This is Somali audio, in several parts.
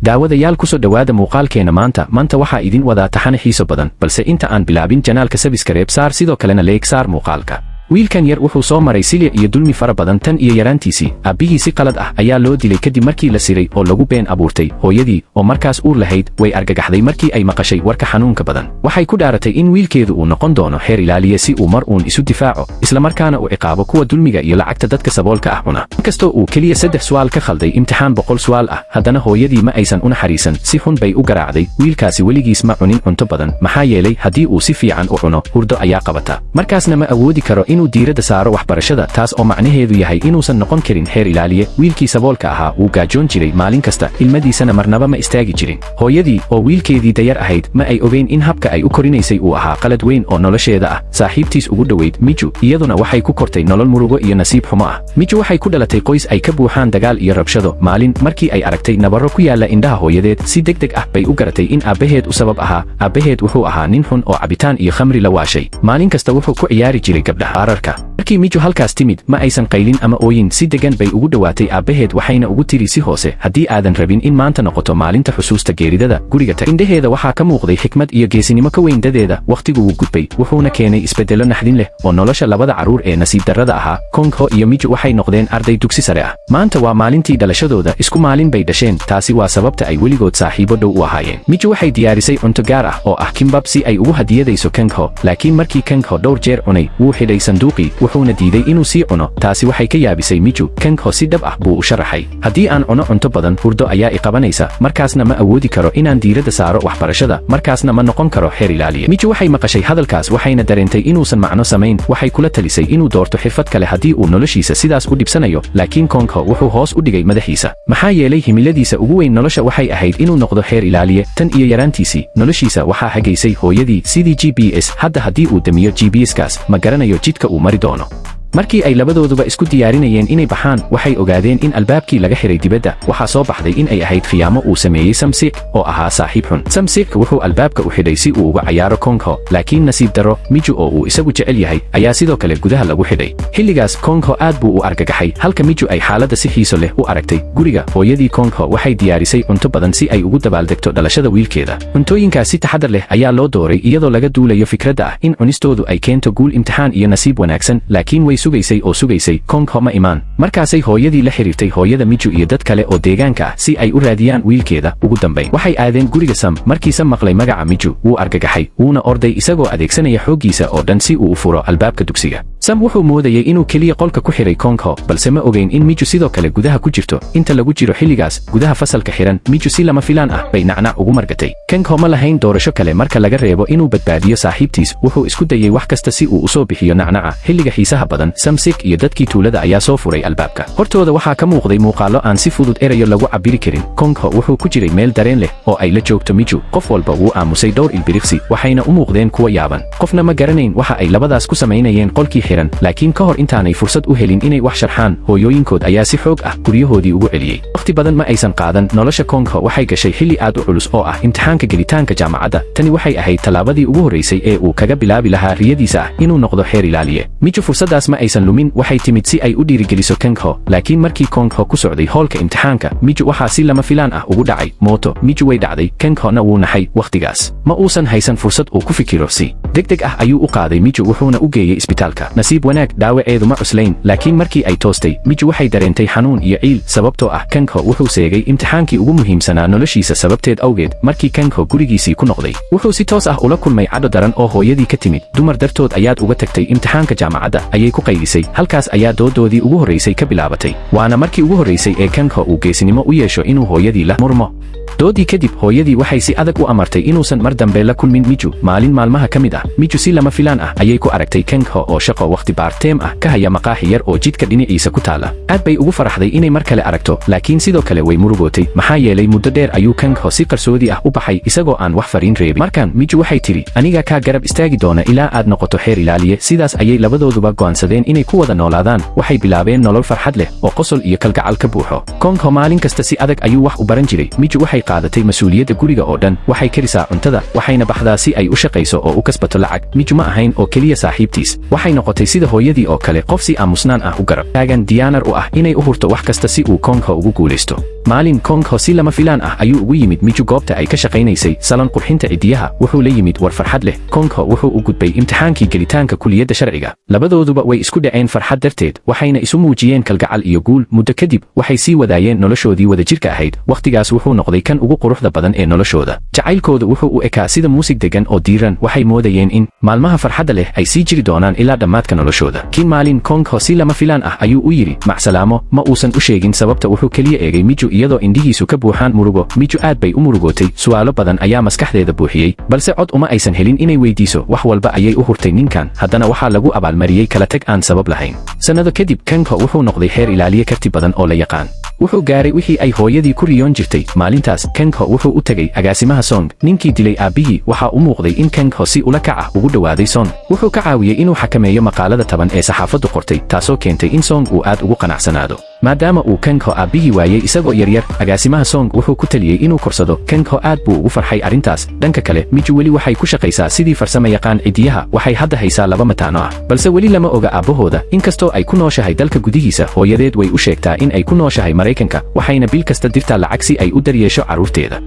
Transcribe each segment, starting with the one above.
daawadayaal ku soo dhawaada muuqaalkeena maanta waxaa idin wadaa taxane xiiso badan balse inta aan bilaabin janaalka subscribe saar sidoo kalena like saar muuqaalka. wiilkan yar wuxuu soo maray silya iyo dulmi fara badan tan iyo yaraantiisii aabbihii si qalad ah ayaa loo dilay kadib markii la siray oo lagu been abuurtay hooyadii oo markaas uur lahayd way argagaxday markii ay maqashay warka xanuunka badan waxay ku dhaaratay in wiilkeedu uu noqon doono xeer ilaaliye si uu mar uun isu difaaco isla markaana uu ciqaabo kuwa dulmiga iyo lacagta dadka saboolka ah cuna inkastoo uu keliya 3 su'aal ka khalday imtixaan 100 su'aal ah haddana hooyadii ma aysan u naxariisan si xun bay u garaacday wiilkaasi weligiis ma cunin cunto badan maxaa yeelay haddii uu si fiican u cuno hurdo ayaa qabata markaasna ma awoodi karo inuu diiradda saaro waxbarashada taas oo macnaheedu yahay inuusan noqon karin xeer ilaaliye wiilkii saboolka ahaa wuu gaajoon jiray maalin kasta ilmadiisana marnaba ma istaagi jirin hooyadii oo wiilkeedii dayar ahayd ma ay ogeyn in habka ay u korinaysay uu ahaa qalad weyn oo nolosheeda ah saaxiibtiis ugu dhoweyd miju iyaduna waxay ku kortay nolol murugo iyo nasiib xumo ah miju waxay ku dhalatay qoys ay ka buuxaan dagaal iyo rabshado maalin markii ay aragtay nabarro ku yaala indhaha hooyadeed si degdeg ah bay u garatay in aabbaheed u sabab ahaa aabbaheed wuxuu ahaa nin xun oo cabitaan iyo khamri la waashay maalin kasta wuxuu ku ciyaari jiray gabdhaha ararka markii miju halkaas timid ma aysan qaylin ama ooyin si degan bay ugu dhowaatay aabbaheed waxayna ugu tiri si hoose haddii aadan rabin in maanta noqoto maalinta xusuusta geeridada guriga tag indhaheeda waxaa ka muuqday xikmad iyo geesinimo ka weyn dadeeda wakhtigu wuu gudbay wuxuuna keenay isbeddello naxdin leh oo nolosha labada carruur ee nasiib darrada ahaa kongho iyo miju waxay noqdeen arday dugsi sare ah maanta waa maalintii dhalashadooda isku maalin bay dhasheen taasi waa sababta ay weligood saaxiibo dhow u ahaayeen miju waxay diyaarisay cunto gaar ah oo ah kimbab si ay ugu hadiyadayso kongho laakiin markii kongho dhowr jeer cunay wuu xidhay sanduuqii wuxuuna diiday inuu sii cuno taasi waxay ka yaabisay miju kongho si dhab ah buu u sharaxay haddii aan cuno cunto badan hurdo ayaa i qabanaysa markaasna ma awoodi karo inaan diiradda saaro waxbarashada markaasna ma noqon karo xeer ilaaliye miju waxay maqashay hadalkaas waxayna dareentay inuusan macno samayn waxay kula talisay inuu doorto xirfad kale haddii uu noloshiisa sidaas u dhibsanayo laakiin kongho wuxuu hoos u dhigay madaxiisa maxaa yeelay himiladiisa ugu weyn nolosha waxay ahayd inuu noqdo xeer ilaaliye tan iyo yaraantiisii noloshiisa waxaa hagaysay hooyadii sidii GPS hadda haddii uu damiyo GPSkaas ma garanayo jidka uu mari doono markii ay labadooduba isku diyaarinayeen inay baxaan waxay ogaadeen in albaabkii laga xiray dibadda waxaa soo baxday in ay ahayd khiyaamo uu sameeyey samsiik oo ahaa saaxiib xun samsiik wuxuu albaabka u xidhay si uu uga cayaaro kongho laakiin nasiib darro miju oo uu isagu jecel yahay ayaa sidoo kale gudaha lagu xidhay xilligaas kongho aad buu u argagaxay halka miju ay xaaladda si xiiso leh u aragtay guriga hooyadii kongho waxay diyaarisay cunto badan si ay ugu dabaaldegto dhalashada wiilkeeda cuntooyinkaas si taxadar leh ayaa loo dooray iyadoo laga duulayo fikradda ah in cunistoodu ay keento guul imtixaan iyo nasiib wanaagsan laakiin way sugaysay kongho ma imaan markaasay hooyadii la xiriirtay hooyada miju iyo dad kale oo deegaanka ah si ay u raadiyaan wiilkeeda ugu dambayn waxay aadeen guriga sam markii sam maqlay magaca miju wuu argagaxay wuuna orday isagoo adeegsanaya xooggiisa oo dhan si uu u furo albaabka dugsiga sam wuxuu moodayay inuu keliya qolka ku xiray kongho balse ma ogeyn in miju sidoo kale gudaha ku jirto inta lagu jiro xilligaas gudaha fasalka xiran miju si lama filaan ah bay nacnac ugu margatay kongho ma lahayn doorasho kale marka laga reebo inuu badbaadiyo saaxiibtiis wuxuu isku dayay wax kasta si uu u soo bixiyo nacnaca xilliga xiisaha badan iyo dadkii tuulada ayaa soo furay albaabka hortooda waxaa ka muuqday muuqaallo aan si fudud erayo lagu cabiri karin kongho wuxuu ku jiray meel dareen leh oo ay la joogto miju qof walba wuu aamusay dhowr ilbiriqsi waxayna u muuqdeen kuwa yaaban qofna ma garanayn waxa ay labadaas ku samaynayeen qolkii xiran laakiin ka hor intaanay fursad u helin inay wax sharxaan hooyooyinkood ayaa si xoog ah guryahoodii ugu celiyey wakhti badan ma aysan qaadan nolosha kongho waxay gashay xilli aad u culus oo ah imtixaanka gelitaanka jaamacadda tani waxay ahayd tallaabadii ugu horraysay ee uu kaga bilaabi lahaa riyadiisa ah inuu noqdo xeer ilaaliye miju fursaddaas ma aysan lumin waxay timid si ay u dhiirigeliso kongho laakiin markii kongho ku socday hoolka imtixaanka miju waxaa si lama filaan ah ugu dhacay mooto miju way dhacday konghona wuu naxay wakhtigaas ma uusan haysan fursad uu ku fikiro si degdeg ah ayuu u qaaday miju wuxuuna u geeyey isbitaalka nasiib wanaag dhaawaceedu ma cuslayn laakiin markii ay toostay miju waxay dareentay xanuun iyo ciil sababtoo ah kongho wuxuu seegay imtixaankii ugu muhiimsanaa noloshiisa sababteed awgeed markii kongho gurigiisii ku noqday wuxuu si toos ah ula kulmay cadho daran oo hooyadii ka timid dumar dartood ayaad uga tagtay imtixaanka jaamacadda ayay ku qaydisay halkaas ayaa doodoodii ugu horraysay ka bilaabatay waana markii ugu horraysay ee kongho uu geesinimo u yeesho inuu hooyadii la murmo doodii kadib hooyadii waxay si adag u amartay inuusan mar dambe la kulmin miju maalin maalmaha ka mid ah miju si lama filaan ah ayay ku aragtay kongho oo shaqo wakhti baarteem ah ka haya maqaaxi yar oo jidka dhinaciisa ku taala aad bay ugu faraxday inay mar kale aragto laakiin sidoo kale way murugootay maxaa yeelay muddo dheer ayuu kongho si qarsoodi ah u baxay isagoo aan wax fariin reebin markan miju waxay tidhi aniga kaa garab istaagi doona ilaa aad noqoto xeer ilaaliye sidaas ayay labadooduba go'aansadeen inay ku wada noolaadaan waxay bilaabeen nolol farxad leh oo qosol iyo kalgacal ka buuxo kongho maalin kasta si adag ayuu wax u baran jiray miju waxay qaadatay mas'uuliyadda guriga oo dhan waxay karisaa cuntada waxayna baxdaa si ay u shaqayso oo u kasbato lacag miju ma ahayn oo keliya saaxiibtiis waxay noqotay sida hooyadii oo kale qof si aamusnaan ah u garab taagan diyaanar u ah inay u hurto wax kasta si uu kongho ugu guulaysto maalin Kongho si lama filaan ah ayuu ugu yimid Miju goobta ay ka shaqaynaysay salon qurxinta cidiyaha wuxuu la yimid war farxad leh Kongho wuxuu u gudbay imtixaankii gelitaanka kuliyadda sharciga labadooduba way isku dhaceen farxad darteed waxayna isu muujiyeen kalgacal iyo guul muddo kadib waxay sii wadaayeen noloshoodii wadajirka ahayd waqtigaas wuxuu noqday kan ugu quruxda badan ee noloshooda jacaylkooda wuxuu u ekaa sida muusig degan oo diiran waxay moodayeen in maalmaha farxadda leh ay sii jiri doonaan ilaa dhammaadka noloshooda kiin maalin Kongho si lama filaan ah ayuu u yidhi macsalaamo ma uusan u sheegin sababta wuxuu keliya eegay Miju iyadoo indhihiisu ka buuxaan murugo Miju aad bay u murugootay su'aalo badan ayaa maskaxdeeda buuxiyey balse cod uma aysan helin inay weydiiso wax walba ayay u hurtay ninkan haddana waxaa lagu abaalmariyey kala tag aan sabab lahayn sanado kadib Kongho wuxuu noqday xeer ilaaliye karti badan oo la yaqaan wuxuu gaaray wixii ay hooyadii ku riyoon jirtay maalintaas Kongho wuxuu u tagay agaasimaha Song ninkii dilay aabihii waxaa u muuqday in Kongho si ula kac ah ugu dhawaaday Song wuxuu ka caawiyey inuu xakameeyo maqaalada taban ee saxaafaddu qortay taasoo keentay in Song uu aad ugu qanacsanaado maadaama uu Kongho aabihii waayey isagoo yaryar agaasimaha Song wuxuu ku taliyey inuu korsado Kongho aad buu ugu farxay arrintaas dhanka kale Miju weli waxay ku shaqaysaa sidii farsamo yaqaan cidiyaha waxay hadda haysaa 2 mataano ah balse weli lama oga aabahooda inkastoo ay ku nooshahay dalka gudihiisa hooyadeed way u sheegtaa in ay ku nooshahay Mareykanka waxayna bil kasta dirtaa lacag si ay u daryeesho carruurteeda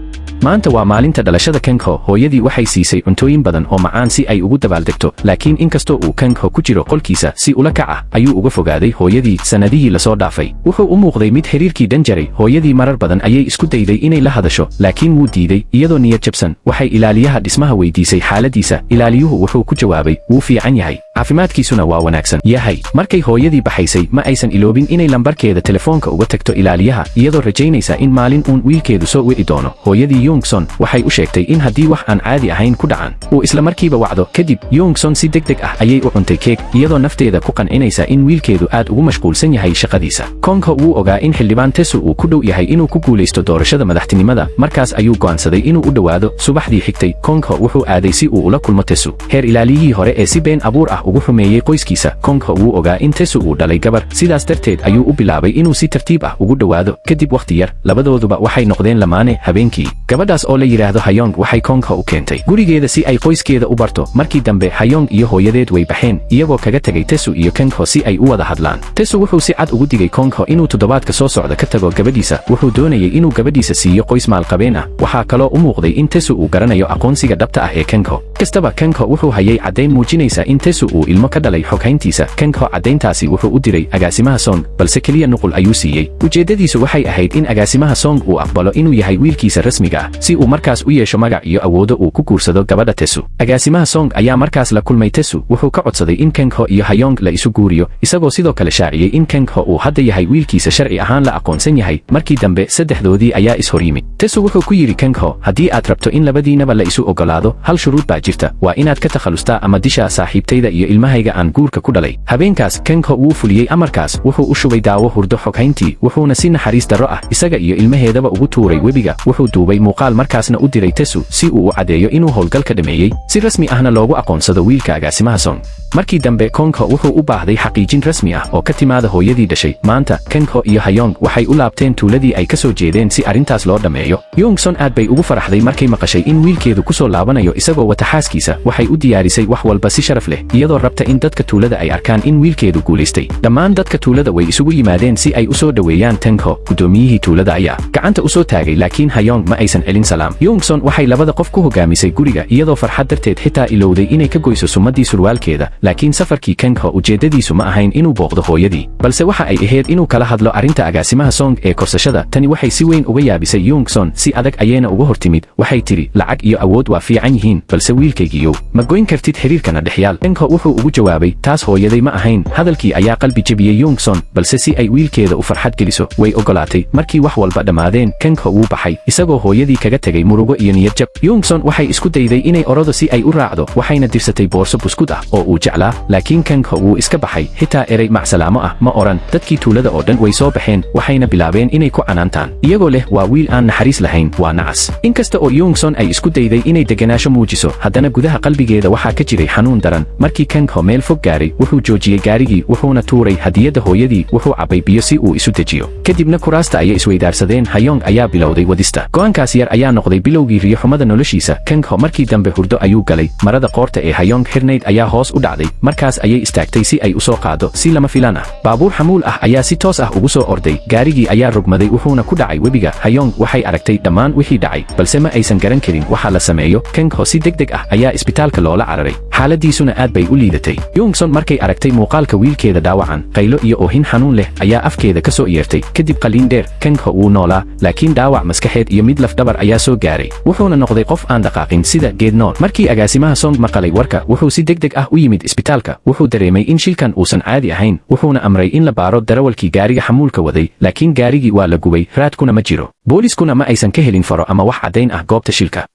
maanta waa maalinta dhalashada Kongho hooyadii waxay siisay cuntooyin badan oo macaan si ay ugu dabaaldegto laakiin inkastoo uu Kongho ku jiro qolkiisa si ula kac ah ayuu uga fogaaday hooyadii sanadihii la soo dhaafay wuxuu u muuqday mid xiriirkii dhan jaray hooyadii marar badan ayay isku dayday inay la hadasho laakiin wuu diiday iyadoo niyad jabsan waxay ilaaliyaha dhismaha weydiisay xaaladiisa ilaaliyuhu wuxuu ku jawaabay wuu fiican yahay caafimaadkiisuna waa wanaagsan yahay markay hooyadii baxaysay ma aysan iloobin inay lambarkeeda telefoonka uga tagto ilaaliyaha iyadoo rajaynaysa in maalin uun wiilkeedu soo wici doono hooyadii Yongson waxay u sheegtay in haddii wax aan caadi ahayn ku dhacan uu isla markiiba wacdo kadib Yongson si degdeg ah ayay u cuntay keeg iyadoo nafteeda ku qancinaysa in wiilkeedu aad ugu mashquulsan yahay shaqadiisa Kongho wuu ogaa in xildhibaan Tesu uu ku dhow yahay inuu ku guulaysto doorashada madaxtinimada markaas ayuu go'aansaday inuu u dhawaado subaxdii xigtay Kongho wuxuu aaday si uu ula kulmo Tesu heer ilaaliyihii hore ee si been abuur ah ugu xumeeyey qoyskiisa Kongho wuu ogaa in Tesu uu dhalay gabar sidaas darteed ayuu u bilaabay inuu si tartiib ah ugu dhawaado kadib waqti yar labadooduba waxay noqdeen lamaane habeenkii gabadhaas oo la yiraahdo Hayong waxay Kongho u keentay gurigeeda si ay qoyskeeda u barto markii dambe Hayong iyo hooyadeed way baxeen iyagoo kaga tagay Tesu iyo Kongho si ay u wada hadlaan Tesu wuxuu si cad ugu digay Kongho inuu toddobaadka soo socda ka tago gabadhiisa wuxuu doonayay inuu gabadhiisa siiyo qoys maalqabeen ah waxaa kaloo u muuqday in Tesu uu garanayo aqoonsiga dhabta ah ee Kongho kastaba Kongho wuxuu hayay caddayn muujinaysa in Tesu uu ilmo ka dhalay xoghayntiisa Kongho caddayntaasi wuxuu u diray agaasimaha Song balse keliya nuqul ayuu siiyey ujeeddadiisu waxay ahayd in agaasimaha Song uu aqbalo inuu yahay wiilkiisa rasmiga ah si uu markaas u yeesho magac iyo awoodo uu ku guursado gabadha Tesu agaasimaha Song ayaa markaas la kulmay Tesu wuxuu ka codsaday in Kongho iyo Hayong la isu guuriyo isagoo sidoo kale shaaciyey in Kongho uu hadda yahay wiilkiisa sharci ahaan la aqoonsan yahay markii dambe saddexdoodii ayaa is hor yimid Tesu wuxuu ku yidhi Kongho haddii aad rabto in labadiinaba la isu ogolaado hal shuruud baa jirta waa inaad ka takhalustaa ama dishaa saaxiibtayda iyo ilmahayga aan guurka ku dhalay habeenkaas Kongho wuu fuliyey amarkaas wuxuu u shubay daawo hurdo xoghayntii wuxuuna si naxariis darro ah isaga iyo ilmaheedaba ugu tuuray webiga wuxuu duubay muuqaal markaasna u diray Tesu si uu u cadeeyo inuu howlgalka dhameeyey si rasmi ahna loogu aqoonsado wiilka agaasimaha Song markii dambe Kongho wuxuu u baahday xaqiijin rasmi ah oo ka timaada hooyadii dhashay maanta Kongho iyo Hayong waxay u laabteen tuuladii ay ka soo jeedeen si arrintaas loo dhameeyo Yongson aad bay ugu faraxday markay maqashay in wiilkeedu ku soo laabanayo isagoo wata xaaskiisa waxay u diyaarisay wax walba si sharaf leh iyadoo rabta in dadka tuulada ay arkaan in wiilkeedu guulaystay dhammaan dadka tuulada way isugu yimaadeen si ay u soo dhaweeyaan Kongho gudoomiyihii tuulada ayaa gacanta u soo taagay laakiin Hayong ma aysan celin salaam Yongson waxay labada qof ku hogaamisay guriga iyadoo farxad darteed xitaa ilowday inay ka goyso sumadii surwaalkeeda laakiin safarkii Kongho ujeedadiisu ma ahayn inuu booqdo hooyadii balse waxa ay ahayd inuu kala hadlo arrinta agaasimaha Song ee korsashada tani waxay si weyn uga yaabisay Yongson si adag ayayna uga hortimid waxay tiri lacag iyo awood waa fiican yihiin balse wiilkaygiiyow ma goyn kartid xiriirkana dhexyaal Kongho wuxuu ugu jawaabay taas hooyaday ma ahayn hadalkii ayaa qalbi jebiyey Yongson balse si ay wiilkeeda u farxad geliso way ogolaatay markii wax walba dhammaadeen Kongho wuu baxay isagoo hooyadii kaga tegay murugo iyo niyad jab Yongson waxay isku dayday inay orodo si ay u raacdo waxayna dirsatay boorso buskud ah oo uu jeclaa laakiin Kongho wuu iska baxay xitaa erey macsalaamo ah ma oran dadkii tuulada oo dhan way soo baxeen waxayna bilaabeen inay ku canaantaan iyagoo leh waa wiil aan naxariis lahayn waa nacas inkasta oo Yongson ay isku dayday inay deganaansho muujiso haddana gudaha qalbigeeda waxaa ka jiray xanuun daran. Markii Kangho meel fog gaaray wuxuu joojiyey gaarigii wuxuuna tuuray hadiyadda hooyadii wuxuu cabbay biyo si uu isu dejiyo. Kadibna kuraasta ayay isweydaarsadeen. Hayong ayaa bilowday wadista. Go'aankaas yar ayaa noqday bilowgii riyo xumada noloshiisa. Kangho markii dambe hurdo ayuu galay. Marada qoorta ee Hayong xirnayd ayaa hoos u dhacday. Markaas ayay istaagtay si ay u soo qaado si lama filaan ah. Baabuur xamuul ah ayaa si toos ah ugu soo orday. Gaarigii ayaa rogmaday wuxuuna ku dhacay webiga. Hayong waxay aragtay dhammaan wixii dhacay balse ma aysan garan karin waxa la sameeyo. Kangho si degdeg ah ayaa isbitaalka loola cararay. Xaaladiisuna aad bay u liidatay. Youngson markay aragtay muuqaalka wiilkeeda dhaawacan, qaylo iyo oohin xanuun leh ayaa afkeeda ka soo yeertay. Kadib qaliin dheer, Kangho wuu noolaa, laakiin dhaawac maskaxeed iyo mid lafdhabar ayaa soo gaaray. Wuxuuna noqday qof aan dhaqaaqin sida geed nool. Markii agaasimaha Song maqalay warka, wuxuu si degdeg ah u yimid isbitaalka. Wuxuu dareemay in shilkan uusan caadi ahayn. Wuxuuna amray in la baaro darawalkii gaariga xamuulka waday, laakiin gaarigii waa la gubay, raadkuna ma jiro. Booliskuna ma aysan ka helin faro ama wax caddayn ah goobta shilka.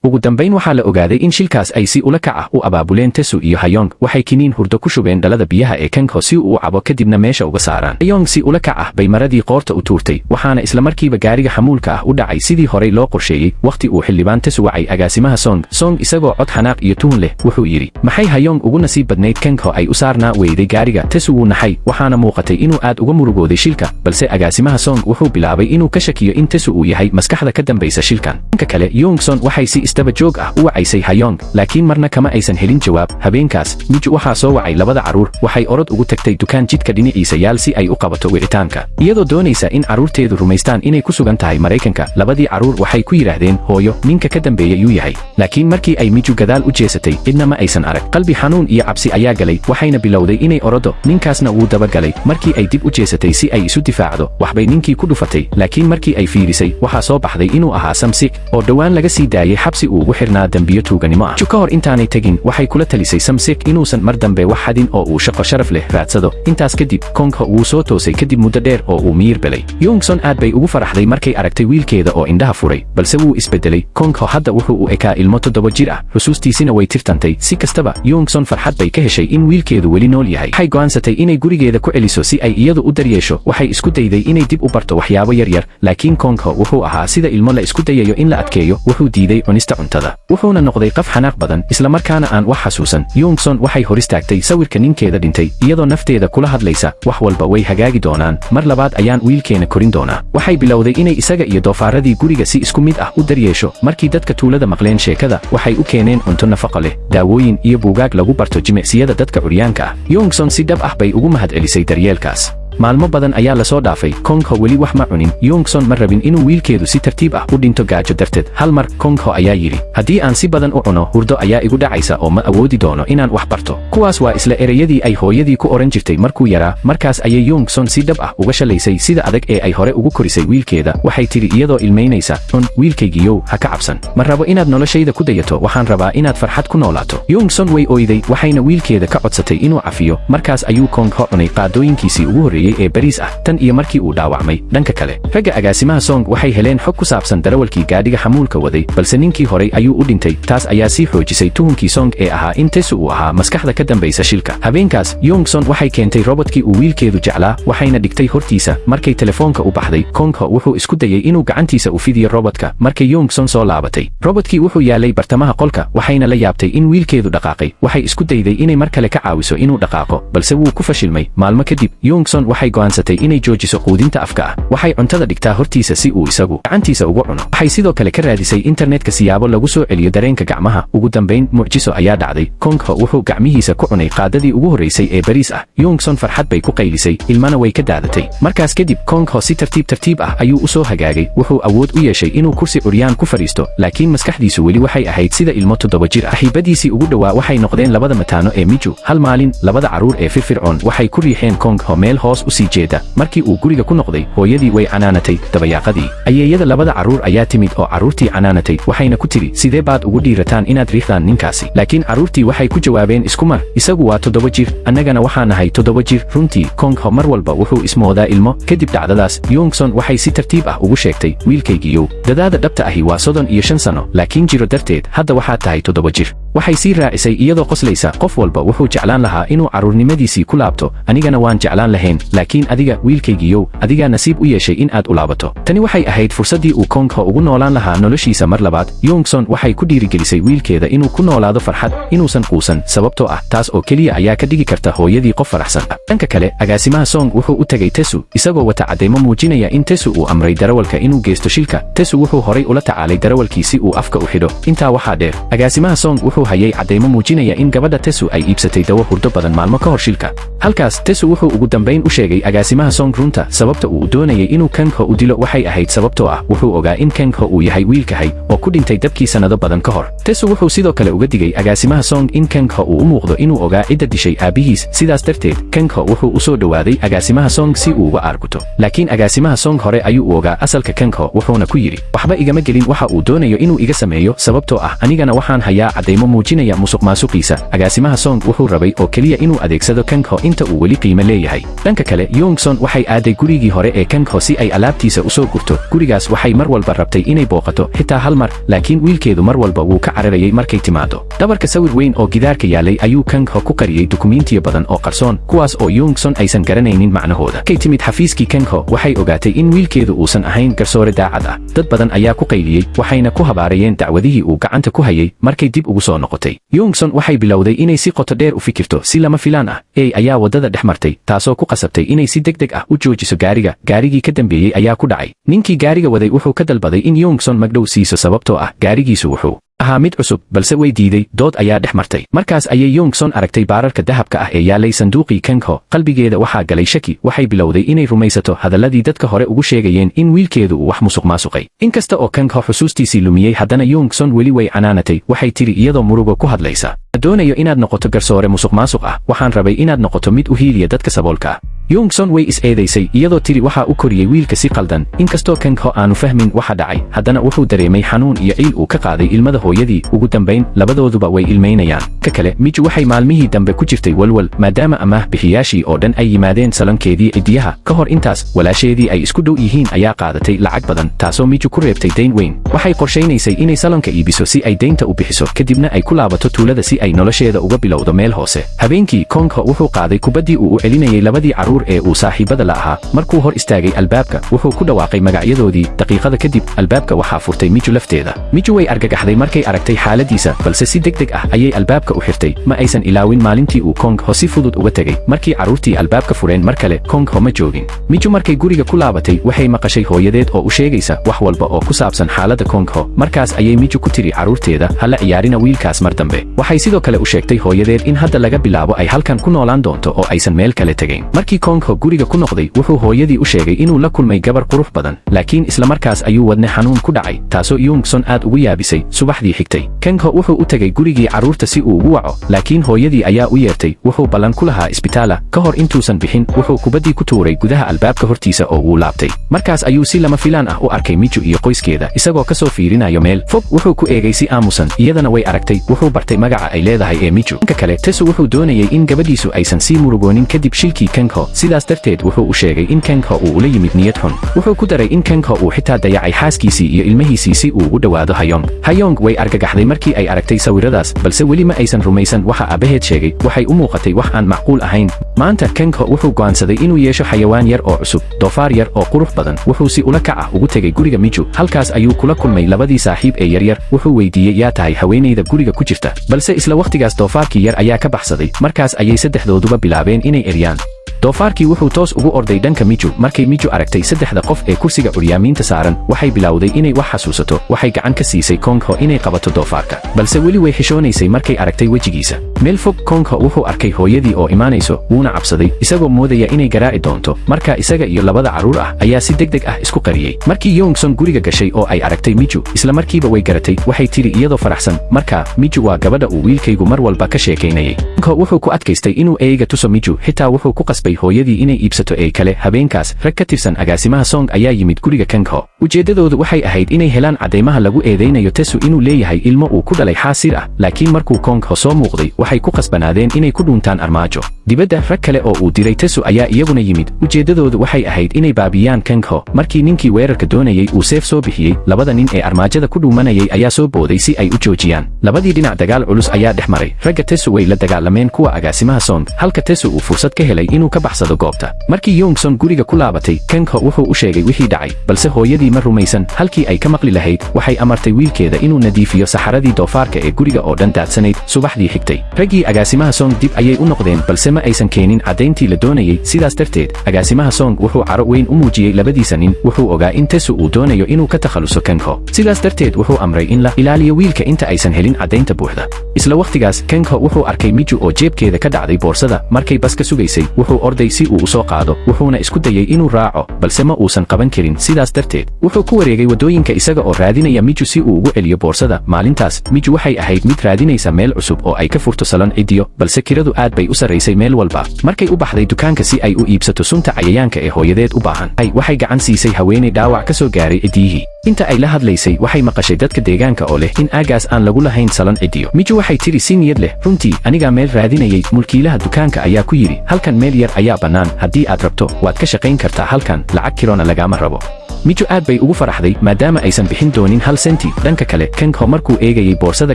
Ugu dambayn waxaa la ogaaday in shilkaas ay si ula kac ah u abaabuleen Tesu iyo Hayong. Waxay kiniin hurdo ku shubeen dhalada biyaha ee Kangho si uu u cabo kadibna meesha uga saaraan. Hayong si ula kac ah bay maradii qoorta u tuurtay, waxaana isla markiiba gaariga xamuulka ah u dhacay sidii horey loo qorsheeyey. Waqti uu xildhibaan Tesu wacay agaasimaha Song isagoo cod xanaaq iyo tuhun leh wuxuu yidhi, maxay Hayong ugu nasiib badnayd Kangho ay u saarnaa weyday gaariga. Tesu wuu naxay, waxaana muuqatay inuu aad uga murugooday shilka, balse agaasimaha Song wuxuu bilaabay inuu ka shakiyo in Tesu uu yahay maskaxda ka dambaysa shilkan. Dhanka kale, Youngson waxay si istaba joog ah u wacaysay Hayong, laakiin marna kama aysan helin jawaab. Habeenkaas, Miju waxaa soo wacay labada carruur. Waxay orod ugu tagtay dukaan jidka dhinaciisa yaal si ay u qabato wicitaanka, iyadoo doonaysa in carruurteedu rumaystaan inay ku sugan tahay Maraykanka. Labadii carruur waxay ku yidhaahdeen, hooyo, ninka ka dambeeya yuu yahay. Laakiin markii ay Miju gadaal u jeesatay, cidna ma aysan arag. Qalbi xanuun iyo cabsi ayaa galay, waxayna bilowday inay orodo. Ninkaasna wuu dabagalay. Markii ay dib u jeesatay si ay isu difaacdo, waxbay ninkii ku dhufatay. Laakiin markii ay fiirisay, waxaa soo baxday inuu ahaa Samsik, oo dhowaan laga sii daayay xabsi uu ugu xirnaa dambiyo tuuganimo ah. Ka hor intaanay tegin, waxay kula talisay Samsik inuusan mar dambe wax xadin oo uu shaqo sharaf leh raadsado. Intaas kadib, Kangho wuu soo toosay kadib muddo dheer oo uu miyir belay. Youngson aad bay ugu faraxday markay aragtay wiilkeeda oo indhaha furay, balse wuu isbedelay. Kangho hadda wuxuu u ekaa ilmo 7 jir ah, xusuustiisina way tirtantay. Si kastaba, Youngson farxad bay ka heshay in wiilkeedu weli nool yahay. Waxay go'aansatay inay gurigeeda ku celiso si ay iyadu u daryeesho. Waxay isku dayday inay dib u barto waxyaabo yaryar, laakiin Kangho wuxuu ahaa sida ilmo la isku dayayo in la adkeeyo. Wuxuu diiday cunista cuntada, wuxuuna noqday qof xanaaq badan, isla markaana aan wax xasuusan. Youngson waxay hor istaagtay sawirka ninkeeda dhintay, iyadoo nafteeda kula hadlaysa, wax walba way hagaagi doonaan, mar labaad ayaan wiilkeena korin doonaa. Waxay bilowday inay isaga iyo doofaaradii guriga si isku mid ah u daryeesho. Markii dadka tuulada maqleen sheekada, waxay u keeneen cunto nafaqo leh, daawooyin iyo buugaag lagu barto jimicsiyada dadka curyaanka ah. Youngson si dhab ah bay ugu mahadcelisay daryeelkaas. Maalmo badan ayaa la soo dhaafay, Kangho weli wax ma cunin. Youngson ma rabin inuu wiilkeedu si tartiib ah u dhinto gaajo darteed. Hal mar, Kangho ayaa yidhi, haddii aan si badan u cuno, hurdo ayaa igu dhacaysa oo ma awoodi doono inaan wax barto. Kuwaas waa isla ereyadii ay hooyadii ku oran jirtay markuu yaraa. Markaas ayay Youngson si dhab ah uga shalaysay sida adag ee ay hore ugu korisay wiilkeeda. Waxay tidhi iyadoo ilmaynaysa, cun, wiilkaygiyow, ha ka cabsan. Ma rabo inaad noloshayda ku dayato, waxaan rabaa inaad farxad ku noolaato. Youngson way oyday, waxayna wiilkeeda ka codsatay inuu cafiyo. Markaas ayuu Kangho cunay qaadooyinkiisii ugu horreeyey ee bariis ah, tan iyo markii uu dhaawacmay. Dhanka kale, ragga agaasimaha Song waxay heleen xog ku saabsan darawalkii gaadhiga xamuulka waday, balse ninkii horey ayuu u dhintay. Taas ayaa sii xoojisay tuhunkii Song ee ahaa in Tesu uu ahaa maskaxda ka dambaysa shilka. Habeenkaas, Youngson waxay keentay robodkii uu wiilkeedu jeclaa, waxayna dhigtay hortiisa. Markay telefoonka u baxday, Kangho wuxuu isku dayay inuu gacantiisa u fidiyo robodka. Markay Youngson soo laabatay, robodkii wuxuu yaalay bartamaha qolka, waxayna la yaabtay in wiilkeedu dhaqaaqay. Waxay isku dayday inay mar kale ka caawiso inuu dhaqaaqo, balse wuu ku fashilmay. Maalmo kadib, Youngson waxay go'aansatay inay joojiso quudinta afka ah. Waxay cuntada dhigtaa hortiisa si uu isagu gacantiisa ugu cuno. Waxay sidoo kale ka raadisay internetka siyaabo lagu soo celiyo dareenka gacmaha. Ugu dambayn, mucjiso ayaa dhacday. Kangho wuxuu gacmihiisa ku cunay qaadadii ugu horreysay ee bariis ah. Youngson farxad bay ku qaylisay, ilmana way ka daadatay. Markaas kadib, Kangho si tartiib ah ayuu u soo hagaagay. Wuxuu awood u yeeshay inuu kursi curyaan ku fadhiisto, laakiin maskaxdiisu weli waxay ahayd sida ilmo 7 jir ah. Saaxiibadiisii ugu dhowaa waxay noqdeen labada mataano ee Miju. Hal maalin, labada carruur ee firfircoon waxay ku riixeen Kangho meel hoos u sii jeeda. Markii uu guriga ku noqday, hooyadii way canaanatay. Dabayaaqadii, ayeeyada labada carruur ayaa timid oo carruurtii canaanatay, waxayna ku tiri, sidee baad ugu dhiirataan inaad riixdaan ninkaasi? Laakiin carruurtii waxay ku jawaabeen isku mar, isagu waa 7 jir, annagana waxaan nahay 7 jir. Runtii, Kangho mar walba wuxuu ismoodaa ilmo. Kadib dhacdadaas, Youngson waxay si tartiib ah ugu sheegtay, wiilkaygiyow, dadaada dhabta ahi waa 35 sano, laakiin jiro darteed, hadda waxaad tahay 7 jir. Waxay sii raacisay iyadoo qoslaysa, qof walba wuxuu jeclaan lahaa inuu carruurnimadiisii ku laabto, anigana waan jeclaan lahayn, laakiin adiga wiilkaygiiyow adigaa nasiib u yeeshay in aad u laabato. Tani waxay ahayd fursaddii uu Kong-ho ugu noolaan lahaa noloshiisa mar labaad. Young-son waxay ku dhiirigelisay wiilkeeda inuu ku noolaado farxad, inuusan quusan, sababtoo ah taas oo keliya ayaa ka dhigi karta hooyadii qof faraxsan. Dhanka kale, agaasimaha Song wuxuu u tagay Tesu isagoo wata cadeymo muujinaya in Tesu uu amray darawalka inuu geesto shilka. Tesu wuxuu horay ula tacaalay darawalkii si uu afka u xidho. Intaa waxaa dheer, agaasimaha Song wuxuu hayay cadeymo muujinaya in gabadha Tesu ay iibsatay dawo hurdo badan maalmo ka hor shilka. Halkaas Tesu wuxuu ugu dambayn u sheegay agaasimaha Song runta, sababta uu doonayay inuu Kang-ho u dilo waxay ahayd sababtoo ah wuxuu ogaa in Kang-ho uu yahay wiilkahay oo ku dhintay dabkii sanado badan ka hor. Tesu wuxuu sidoo kale uga digay agaasimaha Song in Kang-ho uu u muuqdo inuu ogaa cidda dishay aabihiis, sidaas darteed Kang-ho wuxuu u soo dhowaaday agaasimaha Song si uu uga aarguto. Laakiin agaasimaha Song hore ayuu u ogaa asalka Kang-ho wuxuuna ku yidhi waxba igama gelin waxa uu doonayo inuu iga sameeyo sababtoo ah anigana waxaan hayaa cadeymo muujinaya musuqmaasuqiisa. Agaasimaha Song wuxuu rabay oo keliya inuu adeegsado Kang-ho inta uu weli qiimo leeyahay. Dhanka kale, Young-son waxay aaday gurigii hore ee Kang-ho si ay alaabtiisa u soo gurto. Gurigaas waxay mar walba rabtay inay booqato, xitaa hal mar, laakiin wiilkeedu mar walba wuu ka cararayay markay timaado. Dhabarka sawir weyn oo gidaarka yaalay ayuu Kang-ho ku qariyay dukumiintiyo badan oo qarsoon, kuwaas oo Young-son aysan garanaynin macnahooda. Kay timid xafiiskii Kang-ho waxay ogaatay in wiilkeedu uusan ahayn garsoore daacad ah. Dad badan ayaa ku qayliyey, waxayna ku habaarayeen dacwadihii uu gacanta ku hayay markay dib ugu soo noqotay. Young-son waxay bilowday inay si qoto dheer u fikirto si lama filaan ah. Ayaa waddada dhex martay, taasoo ku qasabtay inay si degdeg ah u joojiso gaariga. Gaarigii ka dambeeyey ayaa ku dhacay. Ninkii gaariga waday wuxuu ka dalbaday in Young-son magdhow siiso sababtoo ah gaarigiisu wuxuu ahaa mid cusub, balse way diiday. Dood ayaa dhex martay. Markaas ayay Young-son aragtay baararka dahabka ah ee yaalay sanduuqii Kang-ho. Qalbigeeda waxaa galay shaki. Waxay bilowday inay rumaysato hadalladii dadka hore ugu sheegayeen in wiilkeedu uu wax musuqmaasuqay. Inkasta oo Kang-ho xusuustiisii lumiyey, haddana Young-son weli way canaanatay. Waxay tiri iyadoo murugo ku hadlaysa, doonayo inaad noqoto garsoore musuqmaasuq ah, waxaan rabay inaad noqoto mid u hiiliya dadka saboolka ah. Young-son way is-eedaysay iyadoo tiri waxaa u koriyey wiilka si qaldan. Inkastoo Kang-ho aanu fahmin waxa dhacay, haddana wuxuu dareemay xanuun iyo ciil uu ka qaaday ilmada hooyadii. Ugu dambayn, labadooduba way ilmaynayaan. Ka kale, Miju waxay maalmihii dambe ku jirtay walwal maadaama amaah bixiyaashii oo dhan ay yimaadeen salonkeedii cidiyaha. Ka hor intaas, walaasheedii ay isku dhow yihiin ayaa qaadatay lacag badan, taasoo Miju ku reebtay dayn weyn. Waxay qorshaynaysay inay salonka iibiso si ay daynta u bixiso, kadibna ay ku laabato tuulada si ay nolosheeda uga bilowdo meel hoose. Habeenkii, Kang-ho wuxuu qaaday kubaddii uu u celinayay labadii carruur ee uu saaxiibada la ahaa. Markuu hor istaagay albaabka, wuxuu ku dhawaaqay magacyadoodii. Daqiiqada kadib, albaabka waxaa furtay Miju lafteeda. Miju way argagaxday markay aragtay xaaladiisa, balse si degdeg ah ayay albaabka u xirtay. Ma aysan ilaawin maalintii uu Kang-ho si fudud uga tegay. Markii carruurtii albaabka fureen mar kale, Kang-ho ma joogin. Miju markay guriga ku laabatay, waxay maqashay hooyadeed oo u sheegaysa wax walba oo ku saabsan xaaladda Kang-ho. Markaas ayay Miju ku tiri carruurteeda, hala ciyaarina wiilkaas mar dambe. Waxay sidoo kale u sheegtay hooyadeed in hadda laga bilaabo ay halkan ku noolaan doonto oo aysan meel kale tegayn. Markii Kang-ho guriga ku noqday, wuxuu hooyadii u sheegay inuu la kulmay gabar qurux badan, laakiin isla markaas ayuu wadne xanuun ku dhacay, taasoo Young-son aad ugu yaabisay. Subaxdii xigtay, Kang-ho wuxuu u tegay gurigii carruurta si uu ugu waco, laakiin hooyadii ayaa u yeertay. Wuxuu ballan ku lahaa isbitaala. Ka hor intuusan bixin, wuxuu kubaddii ku tuuray gudaha albaabka hortiisa oo wuu laabtay. Markaas ayuu si lama filaan ah u arkay Miju iyo qoyskeeda isagoo ka soo fiirinayo meel fog. Wuxuu ku eegay si aamusan, iyadana way aragtay. Wuxuu bartay magaca ay leedahay ee Miju. Dhanka kale, Tesu wuxuu doonayay in gabadhiisu aysan sii murugoonin kadib shilkii Kang-ho, sidaas darteed wuxuu u sheegay in Kang-ho uu ula yimid niyad xun. Wuxuu ku daray in Kang-ho uu xitaa dayacay xaaskiisii iyo ilmihiisii si uu u dhowaado Hayong. Hayong way argagaxday markii ay aragtay sawiradaas, balse weli ma aysan rumaysan waxa aabaheed sheegay. Waxay u muuqatay wax aan macquul ahayn. Maanta Kang-ho wuxuu go'aansaday inuu yeesho xayawaan yar oo cusub, doofaar yar oo qurux badan. Wuxuu si ula kac ah ugu tegay guriga Miju. Halkaas ayuu kula kulmay labadii saaxiib ee yaryar. Wuxuu weydiiyey yaa tahay haweenayda guriga ku jirta, balse isla waqtigaas doofaarkii yar ayaa ka baxsaday. Markaas ayay saddexdooduba bilaabeen inay eryaan. Doofaarkii wuxuu toos ugu orday dhanka Miju. Markay Miju aragtay saddexda qof ee kursiga curyaamiinta saaran, waxay bilowday inay wax xasuusato. Waxay gacan ka siisay Kang-ho inay qabato doofaarka, balse weli way xishoonaysay markay aragtay wejigiisa. Meel fog, Kang-ho wuxuu arkay hooyadii oo imaanayso, wuuna cabsaday, isagoo moodaya inay garaaci doonto. Markaa isaga iyo labada carruur ah ayaa si degdeg ah isku qariyey. Markii Young-son guriga gashay oo ay aragtay Miju, isla markiiba way garatay. Waxay tiri iyadoo faraxsan, markaa Miju waa gabadha uu wiilkaygu mar walba ka sheekaynayay. Kang-ho wuxuu ku adkaystay inuu eeyga tuso Miju, xitaa wuxuu ku qasbay hooyadii inay iibsato ee kale. Habeenkaas, rag ka tirsan agaasimaha Song ayaa yimid guriga Kang-ho. Ujeeddadoodu waxay ahayd inay helaan cadeymaha lagu eedeynayo Tesu inuu leeyahay ilmo uu ku dhalay xaasir ah, laakiin markuu Kang-ho soo muuqday, waxay ku qasbanaadeen inay ku dhuuntaan armaajo dibadda. rag kale oo uu diray Tetsu ayaa iyaguna yimid, ujeeddadoodu waxay ahayd inay baabiyaan Kangho. markii ninkii weerarka doonayay uu seef soo bixiyey, labada nin ee armaajada ku dhuumanayay ayaa soo booday si ay u joojiyaan. labadii dhinac dagaal culus ayaa dhex maray. ragga Tetsu way la dagaalameen kuwa agaasimaha Song, halka Tetsu uu fursad ka helay inuu ka baxsado goobta. markii Young-son guriga ku laabatay, Kangho wuxuu u sheegay wixii dhacay, balse hooyadii ma rumaysan. halkii ay ka maqli lahayd, waxay amartay wiilkeeda inuu nadiifiyo saxaradii doofaarka ee guriga oo dhan daadsanayd. subaxdii xigtay, raggii agaasimaha Song dib ayay u noqdeen, balse ma aysan keenin caddayntii la doonayay. sidaas darteed, agaasimaha Song wuxuu caro weyn u muujiyey labadiisa nin. wuxuu ogaa in Tetsu uu doonayo inuu ka takhaluso Kangho, sidaas darteed wuxuu amray in la ilaaliyo wiilka inta aysan helin caddaynta buuxda. isla wakhtigaas, Kangho wuxuu arkay Miju oo jeebkeeda ka dhacday boorsada. markay baska sugaysay, wuxuu orday si uu u soo qaado, wuxuuna isku dayay inuu raaco, balse ma uusan qaban karin. sidaas darteed, wuxuu ku wareegay waddooyinka isaga oo raadinaya Miju si uu ugu celiyo boorsada. maalintaas, Miju waxay ahayd mid raadinaysa meel cusub oo ay ka furto salon cidiyo, balse kiradu aad bay u sarraysay meel walba. markay u baxday dukaanka si ay u iibsato sunta cayayaanka ee hooyadeed u baahan, waxay gacan siisay haweeney dhaawac ka soo gaaray cidiyihii. inta ay la hadlaysay, waxay maqashay dadka deegaanka oo leh in aagaas aan lagu lahayn salon cidiyo. Miju waxay tiri si niyad leh, runtii anigaa meel raadinayay. mulkiilaha dukaanka ayaa ku yidhi, halkan meel yar ayaa bannaan, haddii aad rabto waad ka shaqayn kartaa halkan, lacag kirona lagaama rabo. Miju aad bay ugu faraxday maadaama aysan bixin doonin hal senti. dhanka kale, Kangho markuu eegayay boorsada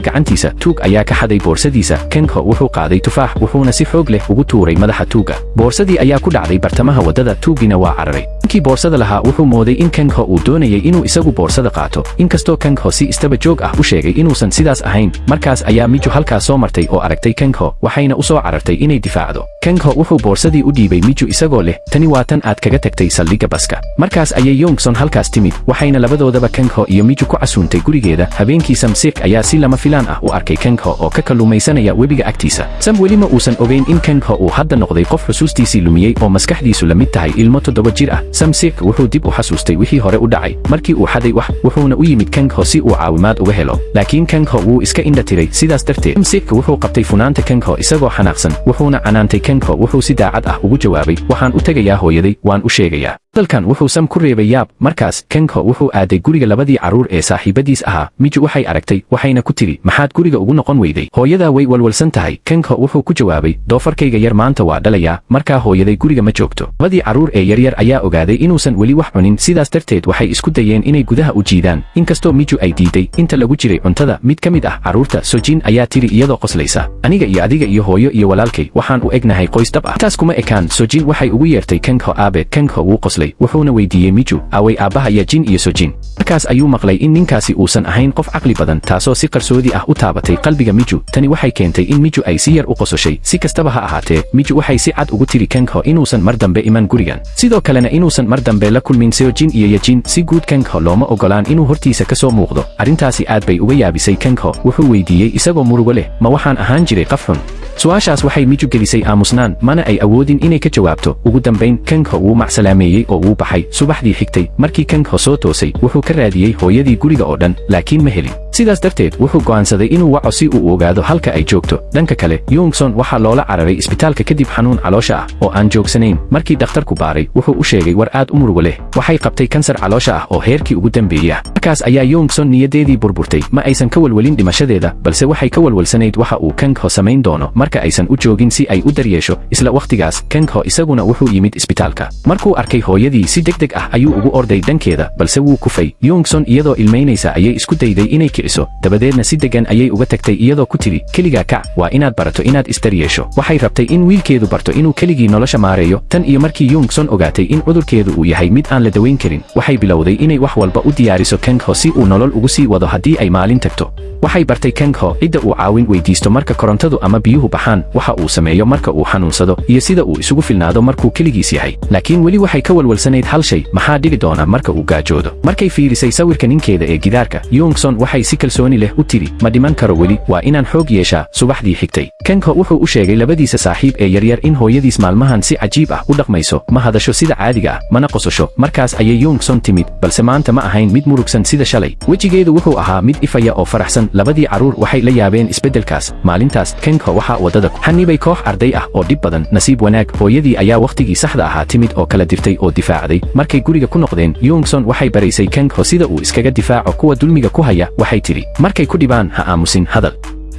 gacantiisa, tuug ayaa ka xaday boorsadiisa. Kangho wuxuu qaaday tufaax, wuxuuna si xoog leh ugu tuuray madaxa tuuga. boorsadii ayaa ku dhacday bartamaha waddada, tuugina waa cararay. ninkii boorsada lahaa wuxuu mooday in Kangho uu doonayay inuu isagu boorsada qaato, inkastoo Kangho si istaba joog ah u sheegay inuusan sidaas ahayn. markaas ayaa Miju halkaas soo martay oo aragtay Kangho, waxayna u soo carartay inay difaacdo. Kangho wuxuu boorsadii u dhiibay Miju isagoo leh, tani waa tan aad kaga tagtay saldhigga baska. markaas ayay Young-son halkaas timid, waxayna labadoodaba Kangho iyo Miju ku casuuntay gurigeeda. habeenkii Sam-sik ayaa si lama filaan ah u arkay Kangho oo ka kalluumaysanaya webiga agtiisa. Sam weli ma uusan ogeyn in Kangho uu hadda noqday qof xusuustiisii lumiyey oo maskaxdiisu la mid tahay ilmo 7 jir ah. Sam-sik wuxuu dib u xasuustay wixii hore u dhacay markii uu xaday wax, wuxuuna u yimid Kangho si uu caawimaad uga helo, laakiin Kangho wuu iska indha tiray. sidaas darteed, Sam-sik wuxuu qabtay funaanta Kangho isagoo xanaaqsan, wuxuuna canaantay Kangho. wuxuu si daacad ah ugu jawaabay, waxaan u tegayaa hooyaday, waan u sheegayaa. hadalkan wuxuu Sam ku reebay yaab. markaas, Kangho wuxuu aaday guriga labadii carruur ee saaxiibadiis ahaa. Miju waxay aragtay, waxayna ku tiri, maxaad guriga ugu noqon weyday? hooyadaa way walwalsan tahay. Kangho wuxuu ku jawaabay, doofarkayga yar maanta waa dhalayaa, markaa hooyaday guriga ma joogto. labadii carruur ee yaryar ayaa ogaaday inuusan weli wax cunin, sidaas darteed waxay isku dayeen inay gudaha u jiidaan. inkastoo Miju ay diiday, inta lagu jiray cuntada, mid ka mid ah carruurta, Sojin, ayaa tiri iyadoo qoslaysa, aniga iyo adiga iyo hooyo iyo walaalkay waxaan u egnahay qoys dhab ah. taas kuma ekaan, Sojin waxay ugu yeertay Kangho aabe. Kangho wuu qoslay, wuxuuna weydiiyey Miju, aaway aabbaha iyo Jin iyo Sojin. markaas ayuu maqlay in ninkaasi uusan ahayn qof caqli badan, taasoo si qarsoodi ah u taabatay qalbiga Miju. tani waxay keentay in Miju ay si yar u qososhay. si kastaba ha ahaatee, Miju waxay si cad ugu tiri Kangho inuusan mar dambe iman gurigan, sidoo kalena inuusan mar dambe la kulmin Sojin iyo Yejin. si guud, Kangho looma ogolaan inuu hortiisa ka soo muuqdo. arrintaasi aad bay uga yaabisay Kangho. wuxuu weydiiyey isagoo murugo leh, ma waxaan ahaan jiray qaf xun? su'aashaas waxay Miju gelisay aamusnaan, mana ay awoodin inay ka jawaabto. ugu dambayn, Kangho wuu macsalaameeyey oo wuu baxay. subaxdii xigtay, markii Kangho soo toosay, wuxuu ka raadiyey hooyadii guriga oo dhan, laakiin ma helin. sidaas darteed, wuxuu go'aansaday inuu waco si uu u ogaado halka ay joogto. dhanka kale, Young-son waxaa loola cararay isbitaalka kadib xanuun caloosha ah oo aan joogsanayn. markii dhakhtarku baaray, wuxuu u sheegay war aad u murugo leh, waxay qabtay kansar caloosha ah oo heerkii ugu dambeeyey ah. markaas ayaa Young-son niyadeedii burburtay. ma aysan ka walwalin dhimashadeeda, balse waxay ka walwalsanayd waxa uu Kangho samayn doono marka aysan u joogin si ay u daryeesho. isla wakhtigaas, Kangho isaguna wuxuu yimid isbitaalka. markuu arkay hooyadii, si degdeg ah ayuu ugu orday dhankeeda, balse wuu kufay. Young-son iyadoo ilmaynaysa ayay isku dayday inay kiciso, dabadeedna si degan ayay uga tagtay iyadoo ku tiri, keligaa kac, waa inaad barato inaad isdaryeesho. waxay rabtay in wiilkeedu barto inuu keligii nolosha maareeyo. tan iyo markii Young-son ogaatay in cudurkeedu uu yahay mid aan la daweyn karin, waxay bilowday inay wax walba u diyaariso Kangho si uu nolol ugu sii wado haddii ay maalin tagto. waxay bartay Kangho cidda uu caawin weydiisto marka korontadu ama biyuhu baxaan, waxa uu sameeyo marka uu xanuunsado, iyo sida uu isugu filnaado markuu keligiis yahay. laakiin weli waxay ka walwalsanayd hal shay, maxaa dhici doona marka uu gaajoodo. markay fiirisay sawirka ninkeeda ee gidaarka, Young-son waxay si kalsooni leh u tiri, ma dhiman karo weli, waa inaan xoog yeeshaa. subaxdii xigtay, Kangho wuxuu u sheegay labadiisa saaxiib ee yaryar in hooyadiis maalmahan si cajiib ah u dhaqmayso, ma hadasho sida caadiga ah, mana qososho. markaas ayay Young-son timid, balse maanta ma ahayn mid murugsan sida shalay. wejigeedu wuxuu ahaa mid ifaya oo faraxsan. labadii carruur waxay la yaabeen isbeddelkaas. maalintaas, Kangho waxaa waddada ku xanibay koox arday ah oo dhib badan. nasiib wanaag, hooyadii ayaa wakhtigii saxda ahaa timid oo kala dirtay oo difaacday. markay guriga ku noqdeen, Young-son waxay baraysay Kangho sida uu iskaga difaaco kuwa dulmiga ku haya. waxay tidhi, markay ku dhibaan ha aamusin, hadal.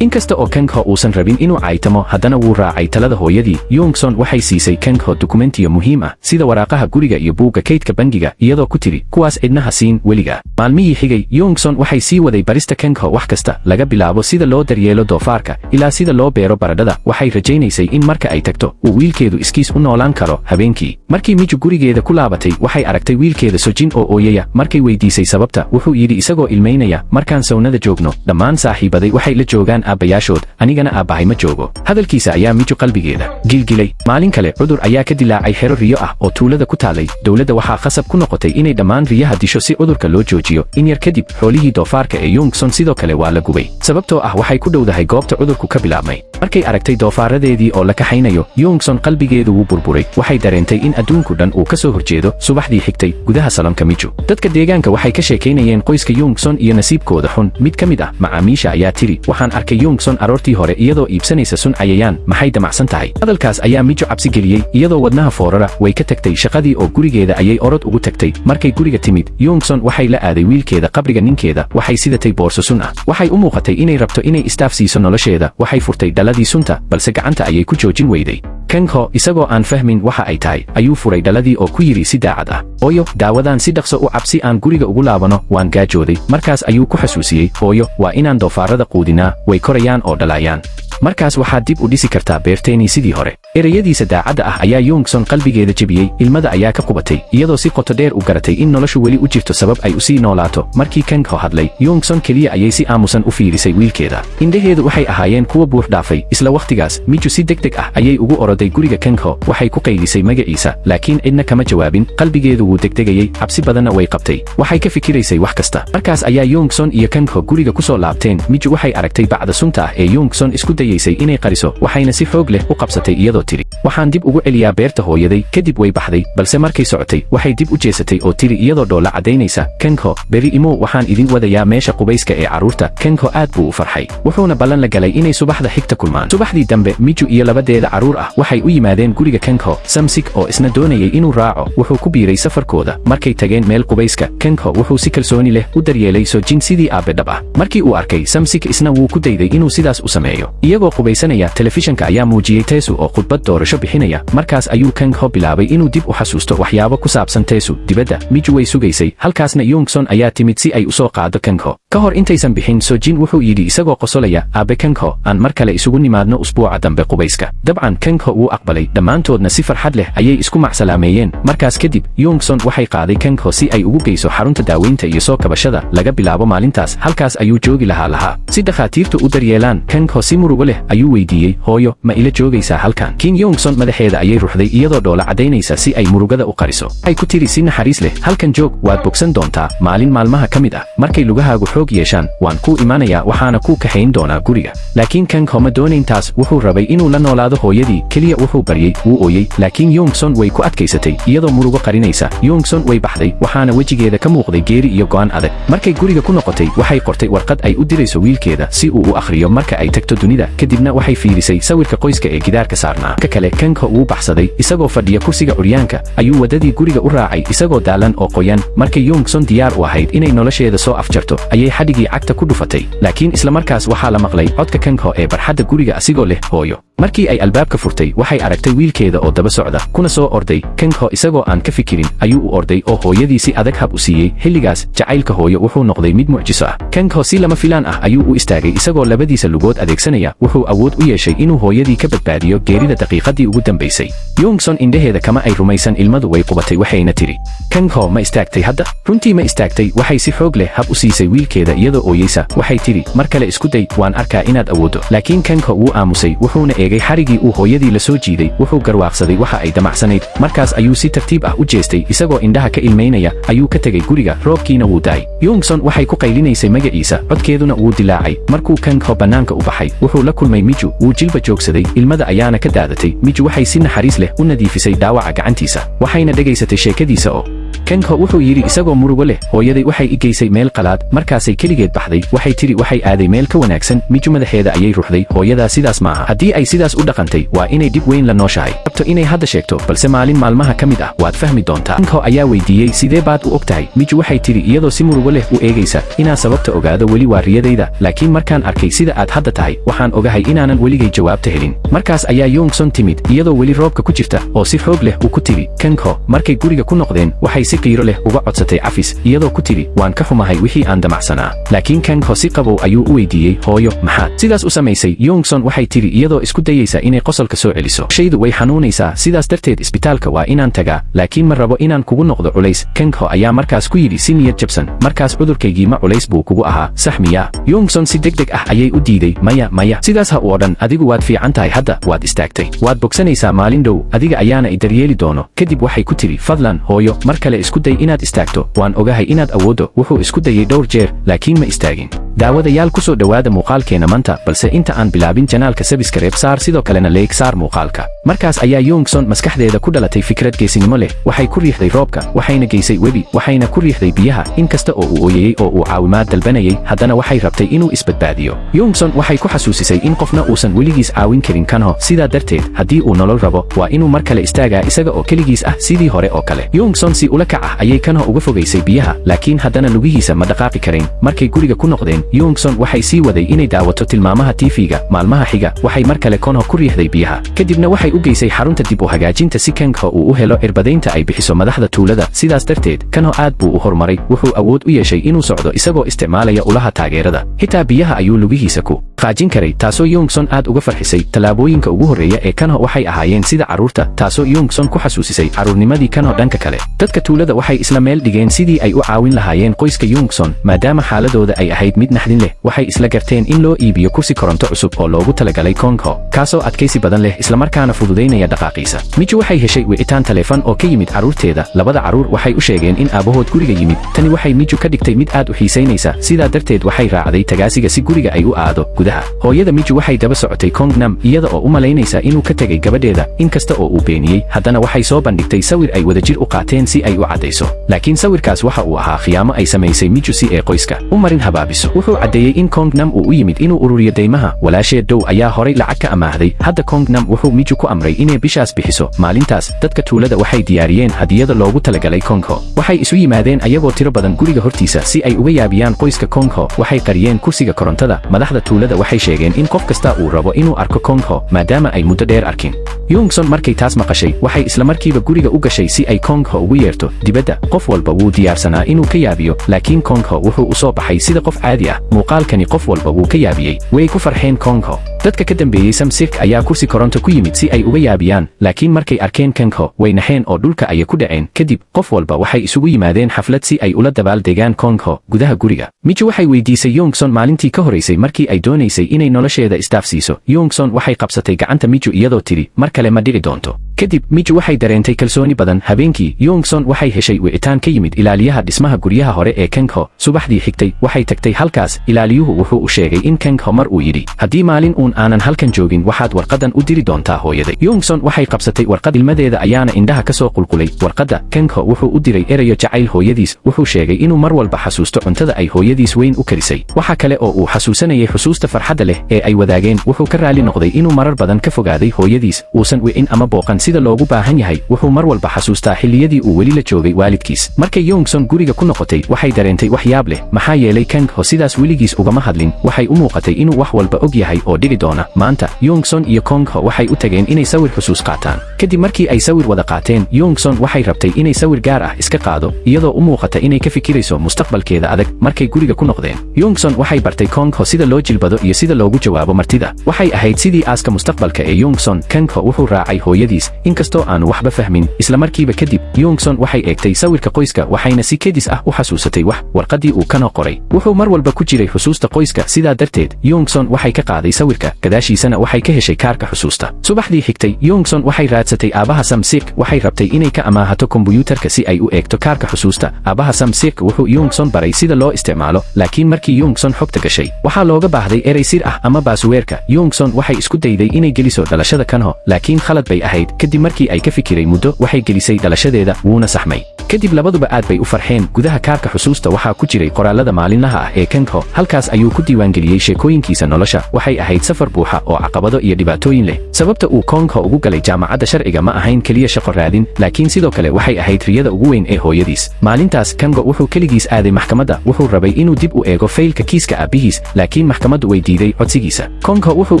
inkasta oo Kang Ho uusan rabin inuu caaytamo haddana wuu raacay talada hooyadii. Youngson waxay siisay Kang Ho dukumentiyo muhiim ah sida waraaqaha guriga iyo buugga kaydka bangiga iyadoo ku tiri kuwaas cidna ha siin weliga. Maalmihii xigay Youngson waxay sii waday barista Kang Ho wax kasta laga bilaabo sida loo daryeelo doofaarka ilaa sida loo beero baradhada. Waxay rajaynaysay in marka ay tagto uu wiilkeedu iskiis u noolaan karo habeenkii. Markii Miju gurigeeda ku laabatay waxay aragtay wiilkeeda Sojin oo ooyaya. Markay weydiisay sababta wuxuu yidhi isagoo ilmeynaya markaan sawnada joogno dhammaan saaxiibaday waxay la joogaan aabbayaashood anigana aabbahay ma joogo. Hadalkiisa ayaa Miju qalbigeeda gilgilay. Maalin kale cudur ayaa ka dilaacay xero riyo ah oo tuulada ku taalay. Dowladda waxaa khasab ku noqotay inay dhammaan riyaha disho si cudurka loo joojiyo. In yar kadib xoolihii doofaarka ee Youngson sidoo kale waa la gubay sababtoo ah waxay ku dhowdahay goobta cudurku ka bilaabmay. Markay aragtay doofaaradeedii oo la kaxaynayo Youngson qalbigeedu wuu burburay. Waxay dareentay in adduunku dhan uu ka soo horjeedo. Subaxdii xigtay gudaha salonka Miju dadka deegaanka waxay ka sheekaynayeen qoyska Youngson iyo nasiibkooda xun. Mid ka mid ah macaamiisha ayaa tiri waxaan arkay Youngson aroortii hore iyadoo iibsanaysa sun cayayaan maxay damacsan tahay. Hadalkaas ayaa Miju cabsi geliyey iyadoo wadnaha foorara way ka tagtay shaqadii oo gurigeeda ayay orod ugu tagtay. Markay guriga timid Youngson waxay la aaday wiilkeeda qabriga ninkeeda. Waxay sidatay boorso sun ah. Waxay u muuqatay inay rabto inay istaaf siiso nolosheeda. Waxay furtay dhaladii sunta balse gacanta ayay ku joojin weyday. Kang Ho isagoo aan fahmin waxa ay tahay ayuu furay dhaladii oo ku yiri si daacad ah hooyo daawadan si dhaqso u cabsi aan guriga ugu laabano waan gaajooday. Markaas ayuu ku xasuusiyey hooyo waa inaan doofaarada quudinaa way korayaan oo dhalayaan. markaas waxaad dib u dhisi kartaa beerteenii sidii hore. Erayadiisa daacadda ah ayaa Youngson qalbigeeda jebiyey. Ilmada ayaa ka qubatay iyadoo si qoto dheer u garatay in noloshu weli u jirto sabab ay u sii noolaato. Markii Kang Ho hadlay Youngson keliya ayay si aamusan u fiirisay wiilkeeda. Indhaheedu waxay ahaayeen kuwa buux dhaafay. Isla waqtigaas Miju si degdeg ah ayay ugu oroday guriga Kang Ho. Waxay ku qaylisay magaciisa laakiin cidna kama jawaabin. Qalbigeedu wuu degdegayay cabsi badanna way qabtay. Waxay ka fikiraysay wax kasta. Markaas ayaa Youngson iyo Kang Ho guriga ku soo laabteen. Miju waxay aragtay bacda sunta ah ee Youngson isku dayaysay inay qariso. Waxayna si xoog leh u qabsatay iyadoo tiri waxaan dib ugu celiyaa beerta hooyaday. Kadib way baxday balse markay socotay waxay dib u jeesatay oo tiri iyadoo dhoola cadaynaysa Kang Ho beri imo waxaan idin wadayaa meesha qubayska ee caruurta. Kang Ho aad buu u farxay wuxuuna ballan la galay inay subaxda xigta kulmaan. Subaxdii dambe Miju iyo labadeeda caruur ah waxay u yimaadeen guriga Kang Ho. Samsik oo isna doonayay inuu raaco wuxuu ku biiray safarkooda. Markay tageen meel qubayska Kang Ho wuxuu si kalsooni leh u daryeelay Sojin sidii aabe dhab ah. Markii uu arkay Samsik isna wuu ku dayday inuu sidaas u sameeyo. Iyagoo qubaysanaya telefishanka ayaa muujiyey Teesu oo khudbad doorasho bixinaya. Markaas ayuu Kang Ho bilaabay inuu dib u xasuusto waxyaabo ku saabsan Teesu. Dibadda Miju way sugaysay halkaasna Youngson ayaa timid si ay u soo qaado Kang Ho. Ka hor intaysan bixin Sojin wuxuu yidhi isagoo qosolaya aabe Kang Ho aan mar kale isugu nimaadno usbuuca dambe qubayska. Dabcan Kang Ho wuu aqbalay dhammaantoodna si farxad leh ayay isku macsalaameeyeen. Markaas kadib Youngson waxay qaaday Kang Ho si ay ugu geyso xarunta daaweynta iyo soo kabashada. Laga bilaabo maalintaas halkaas ayuu joogi lahaa si dhakhaatiirtu u daryeelaan. Kang Ho si murugo leh ayuu weydiiyey hooyo ma ila joogaysaa halkan. King Youngson madaxeeda ayay ruxday iyadoo dhoola cadaynaysa si ay murugada u qariso. Waxay ku tiri si naxariis leh halkan joog waad bogsan doontaa maalin maalmaha ka mid ah. Markay lugahaagu xoog yeeshaan waan kuu imaanayaa waxaana kuu kaxayn doonaa guriga. Laakiin Kang Ho ma doonayn taas. Wuxuu rabay inuu la noolaado hooyadii keliya. Wuxuu baryay wuu ooyey laakiin Youngson way ku adkaysatay iyadoo murugo qarinaysa. Youngson way baxday waxaana wejigeeda ka muuqday geeri iyo go'aan adag. Markay guriga ku noqotay waxay qortay warqad ay u dirayso wiilkeeda si uu u akhriyo marka ay tagto dunida. Kadibna waxay fiirisay sawirka qoyska ee gidaarka saarnaa. Ka kale Kang Ho wuu baxsaday isagoo fadhiya kursiga curyaanka ayuu wadadii guriga u raacay isagoo daalan oo qoyan. Markay Youngson diyaar u ahayd inay nolosheeda soo afjarto ayay xadhigii cagta ku dhufatay. Laakiin isla markaas waxaa la maqlay codka Kang Ho ee barxadda guriga asigoo leh hooyo. Markii ay albaabka furtay waxay aragtay wiilkeeda oo daba socda kuna soo orday. Kang Ho isagoo aan ka fikirin ayuu u orday oo hooyadii si adag hab u siiyey. Xilligaas jacaylka hooyo wuxuu noqday mid mucjiso ah. Kang Ho si lama filaan ah ayuu u istaagay isagoo labadiisa lugood adeegsanaya. Wuxuu awood u yeeshay inuu hooyadii ka badbaadiyo geerida daqiiqadii ugu dambaysay. Youngson indhaheeda kama ay rumaysan. Ilmadu way qubatay waxayna tiri Kang Ho ma istaagtay hadda? Runtii ma istaagtay. Waxay si xoog leh hab u siisay wiilkeeda iyadoo ooyeysa. Waxay tiri mar kale isku day waan arkaa inaad awoodo. Laakiin Kang Ho wuu aamusay wuxuuna eegay xarigii uu hooyadii la soo jiiday. Wuxuu garwaaqsaday waxa ay damacsanayd. Markaas ayuu si tartiib ah u jeestay isagoo indhaha ka ilmeynaya. Ayuu ka tegay guriga roobkiina wuu daay. Youngson waxay ku qaylinaysay magaciisa codkeeduna wuu dilaacay. Markuu Kang Ho bannaanka u baxay wuxuu la kulmay Miju. Wuu jilba joogsaday ilmada ayaana ka daadatay. Miju waxay si naxariis leh u nadiifisay dhaawaca gacantiisa waxayna dhegaysatay sheekadiisa oo Kenho wuxuu yidhi isagoo murugo leh, hooyaday waxay i geysay meel qalaad, markaasay keligeed baxday, waxay tiri waxay aaday meel ka wanaagsan, Miju madaxeeda ayay ruxday, hooyadaa sidaas maaha. Haddii ay sidaas u dhaqantay, waa inay dib weyn la nooshahay. Rabto inay hadda sheegto, balse maalin maalmaha ka mid ah waad fahmi doontaa. Kenho ayaa weydiiyey sidee baad u ogtahay. Miju waxay tiri iyadoo si murugo leh u eegaysa, inaan sababta ogaado weli waa riyadayda, laakiin markaan arkay sida aad hadda tahay, waxaan ogahay inaanan weligay jawaabta helin. Markaas ayaa Youngson timid, iyadoo weli roobka ku jirta, oo si xoog leh u ku tiri. Kenho markay guriga ku noqdeen, waxay si qiiro leh uga codsatay cafis, iyadoo ku tiri waan ka xumahay wixii aan damacsanaa. Laakiin Kenho si qabow ayuu u weydiiyey, hooyo maxaad sidaas u samaysay? Youngson waxay tiri iyadoo isku dayaysa inay qosolka soo celiso, shaydu way xanuunaysaa, sidaas darteed isbitaalka waa inaan tagaa, laakiin ma rabo inaan kugu noqdo culays. Kenho ayaa markaas ku yidhi si niyad jabsan, markaas cudurkaygii ma culays buu kugu ahaa, sax miyaa? Youngson si degdeg ah ayay u diiday, maya sidaas ha u odhan, adigu waad fiican tahay hadda, waad istaagtay, waad bogsanaysaa maalin dhow, adiga ayaana i daryeeli doono. Kadib waxay ku tiri fadlan hooyo, mar kale isku day inaad istaagto, waan ogahay inaad awooddo. Wuxuu isku dayay dhowr jeer, laakiin ma istaagin. daawadayaal ku soo dhowaada muuqaalkeena maanta, balse inta aan bilaabin janaalka subscribe saar, sidoo kalena like saar muuqaalka. Markaas ayaa Youngson maskaxdeeda ku dhalatay fikrad geesinimo leh, waxay ku riixday roobka, waxayna geysay webi, waxayna ku riixday biyaha, inkasta oo uu ooyayey oo uu caawimaad dalbanayay, haddana waxay rabtay inuu isbadbaadiyo. Youngson waxay ku xasuusisay in qofna uusan weligiis caawin karin Kenho, sidaa darteed haddii uu nolol rabo, waa inuu mar kale istaagaa isaga oo keligiis ah sidii hore oo kale. Youngson si ula kac ah ayay Kenho uga fogaysay biyaha, laakiin haddana lugihiisa ma dhaqaaqi karayn. Markay guriga ku noqdeen, Youngson waxay sii waday inay daawato tilmaamaha TV-ga. Maalmaha xiga waxay mar kale Kenho ku riixday biyaha, kadibna waxay u geysay xarunta dib u hagaajinta si Kenho uu u helo cirbadaynta ay bixiso madaxda tuulada. Sidaas darteed Kenho aad buu u horumaray, wuxuu awood u yeeshay inuu socdo isagoo isticmaalaya ulaha taageerada, xitaa biyaha ayuu lugihiisa ku qaajin karay, taasoo Youngson aad uga farxisay. Tallaabooyinka ugu horreeya ee Kenho waxay ahaayeen sida carruurta, taasoo Youngson ku xasuusisay carruurnimadii Kenho. Dhanka kale, dadka tuulada waxay isla meel dhigeen sidii ay u caawin lahaayeen qoyska Youngson, maadaama xaaladooda ay ahayd mid naxdin leh. Waxay isla garteen in loo iibiyo kursi koronto cusub oo loogu talagalay Kenho, kaasoo adkaysi badan leh isla markaana fududaynaya dhaqaaqiisa. Miju waxay heshay wicitaan taleefan oo ka yimid carruurteeda. Labada carruur waxay u sheegeen in aabahood guriga yimid. Tani waxay Miju ka dhigtay mid aad u xiisaynaysa, sidaa darteed waxay raacday tagaasiga si guriga ay u aado gudaha. Hooyada Miju waxay daba socotay Kongnam iyada oo u malaynaysa inuu ka tegay gabadheeda, inkasta oo uu beeniyey. Haddana waxay soo bandhigtay sawir ay wadajir u qaateen si ay u caddayso, laakiin sawirkaas waxa uu ahaa khiyaamo ay samaysay Miju si ay qoyska u marin habaabiso. Wuxuu caddeeyey in Kongnam uu u yimid inuu ururiyo deymaha. Walaasheed Dow ayaa horay lacag ka amaahday, hadda Kongnam wuxuu Miju ku amray inay bishaas bixiso. Maalintaas dadka tuulada waxay diyaariyeen hadiyada loogu talagalay Kenho. Waxay isu yimaadeen ayagoo tiro badan guriga hortiisa si ay uga yaabiyaan qoyska Kenho. Waxay qariyeen kursiga korontada. Madaxda tuulada waxay sheegeen in qof kasta uu rabo inuu arko Kenho, maadaama ay muddo dheer arkin. Youngson markay taas maqashay, waxay isla markiiba guriga u gashay si ay Kenho ugu yeerto dibadda. Qof walba wuu diyaarsanaa inuu ka yaabiyo, laakiin Kenho wuxuu u soo baxay sida qof caadi ah. Muuqaalkani qof walba wuu ka yaabiyey, way ku farxeen Kenho. dadka ka dambeeyey Samsirk ayaa kursi koronto ku yimid si ay uga yaabiyaan, laakiin markay arkeen Kenho way naxeen oo dhulka ayay ku dhaceen. Kadib qof walba waxay isugu yimaadeen xaflad si ay ula dabaaldegaan Kenho gudaha guriga. Miju waxay weydiisay Youngson maalintii ka horeysay markii ay doonaysay inay nolosheeda istaafsiiso. Youngson waxay qabsatay gacanta Miju iyadoo tiri mar kale ma dhici doonto. kadib Miju waxay dareentay kalsooni badan. Habeenkii Youngson waxay heshay wicitaan ka yimid ilaaliyaha dhismaha guryaha hore ee Kenho. Subaxdii xigtay waxay tagtay halkaas. Ilaaliyuhu wuxuu u sheegay in Kenho mar uu yidhi haddii maalin uun aanan halkan joogin waxaad warqadan u diri doontaa hooyaday. Youngson waxay qabsatay warqad, ilmadeeda ayaana indhaha ka soo qulqulay. Warqadda Kenho wuxuu u diray erayo jacayl hooyadiis. Wuxuu sheegay inuu mar walba xasuusto cuntada ay hooyadiis weyn u karisay. Waxa kale oo uu xasuusanayay xusuusta farxadda leh ee ay wadaageen. Wuxuu ka raali noqday inuu marar badan ka fogaaday hooyadiis, uusan wicin ama booqan sida loogu baahan yahay. Wuxuu mar walba xasuustaa xilliyadii uu weli la joogay waalidkiis. Markay Youngson guriga ku noqotay, waxay dareentay wax yaab leh. Maxaa yeelay Kenho sidaas weligiis ugama hadlin. Waxay u muuqatay inuu wax walba og yahay oo dhici doona. Maanta Youngson iyo Kenho waxay u tageen inay sawir xusuus qaataan. Kadib markii ay sawir wada qaateen, Youngson waxay rabtay inay sawir gaar ah iska qaado, iyadoo u muuqata inay ka fikirayso mustaqbalkeeda adag. Markay guriga ku noqdeen, Youngson waxay bartay Kenho sida loo jilbado iyo sida loogu jawaabo martida. Waxay ahayd sidii aaska mustaqbalka ee Youngson. Kenho wuxuu raacay hooyadiis, inkastoo aanu waxba fahmin. Isla markiiba kadib, Youngson waxay eegtay sawirka qoyska, waxayna si kedis ah u xasuusatay warqadii uu Kenho qoray. Wuxuu mar walba ku jiray xusuusta qoyska, sidaa darteed Youngson waxay ka qaaday sawirka, gadaashiisana waxay ka heshay kaarka xusuusta. Subaxdii xigtay, Youngson waxay raadsatay aabaha Samsirk. Waxay rabtay inay ka amaahato kombuyuutarka si ay u eegto kaarka xusuusta. Aabaha Samsirk wuxuu Youngson baray sida loo isticmaalo, laakiin markii Youngson xogta gashay, waxaa looga baahday erey sir ah ama baasweerka. Youngson waxay isku dayday inay geliso dhalashada Kenho, laakiin khalad bay ahayd. kadib markii ay ka fikiray muddo waxay gelisay dhalashadeeda wuuna saxmay kadib labaduba aad bay u farxeen gudaha kaarka xusuusta waxaa ku jiray qoraallada maalinlaha ah ee Kangho halkaas ayuu ku diiwaangeliyey sheekooyinkiisa nolosha waxay ahayd safar buuxa oo caqabado iyo dhibaatooyin leh sababta uu Kangho ugu galay jaamacadda sharciga ma ahayn kaliya shaqo raadin laakiin sidoo kale waxay ahayd riyada ugu weyn ee hooyadiis maalintaas Kangho wuxuu kaligiis aaday maxkamadda wuxuu rabay inuu dib u eego faylka kiiska aabihiis laakiin maxkamaddu way diiday codsigiisa Kangho wuxuu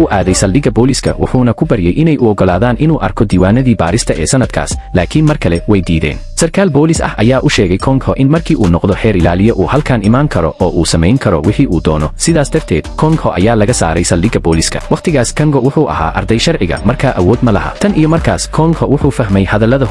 u aaday saldhigga booliska wuxuuna ku baryay inay u ogolaadaan inuu arko diiwaanadii baarista ee sanadkaas laakiin mar kale way diideen sarkaal boolis ah ayaa u sheegay Kangho in markii uu noqdo xeer ilaaliye uu halkan imaan karo oo uu samayn karo wixii uu doono sidaas darteed Kangho ayaa laga saaray saldhigga booliska waqtigaas Kangho wuxuu ahaa arday sharciga markaa awood ma laha tan iyo markaas Kangho wuxuu fahmay hadallada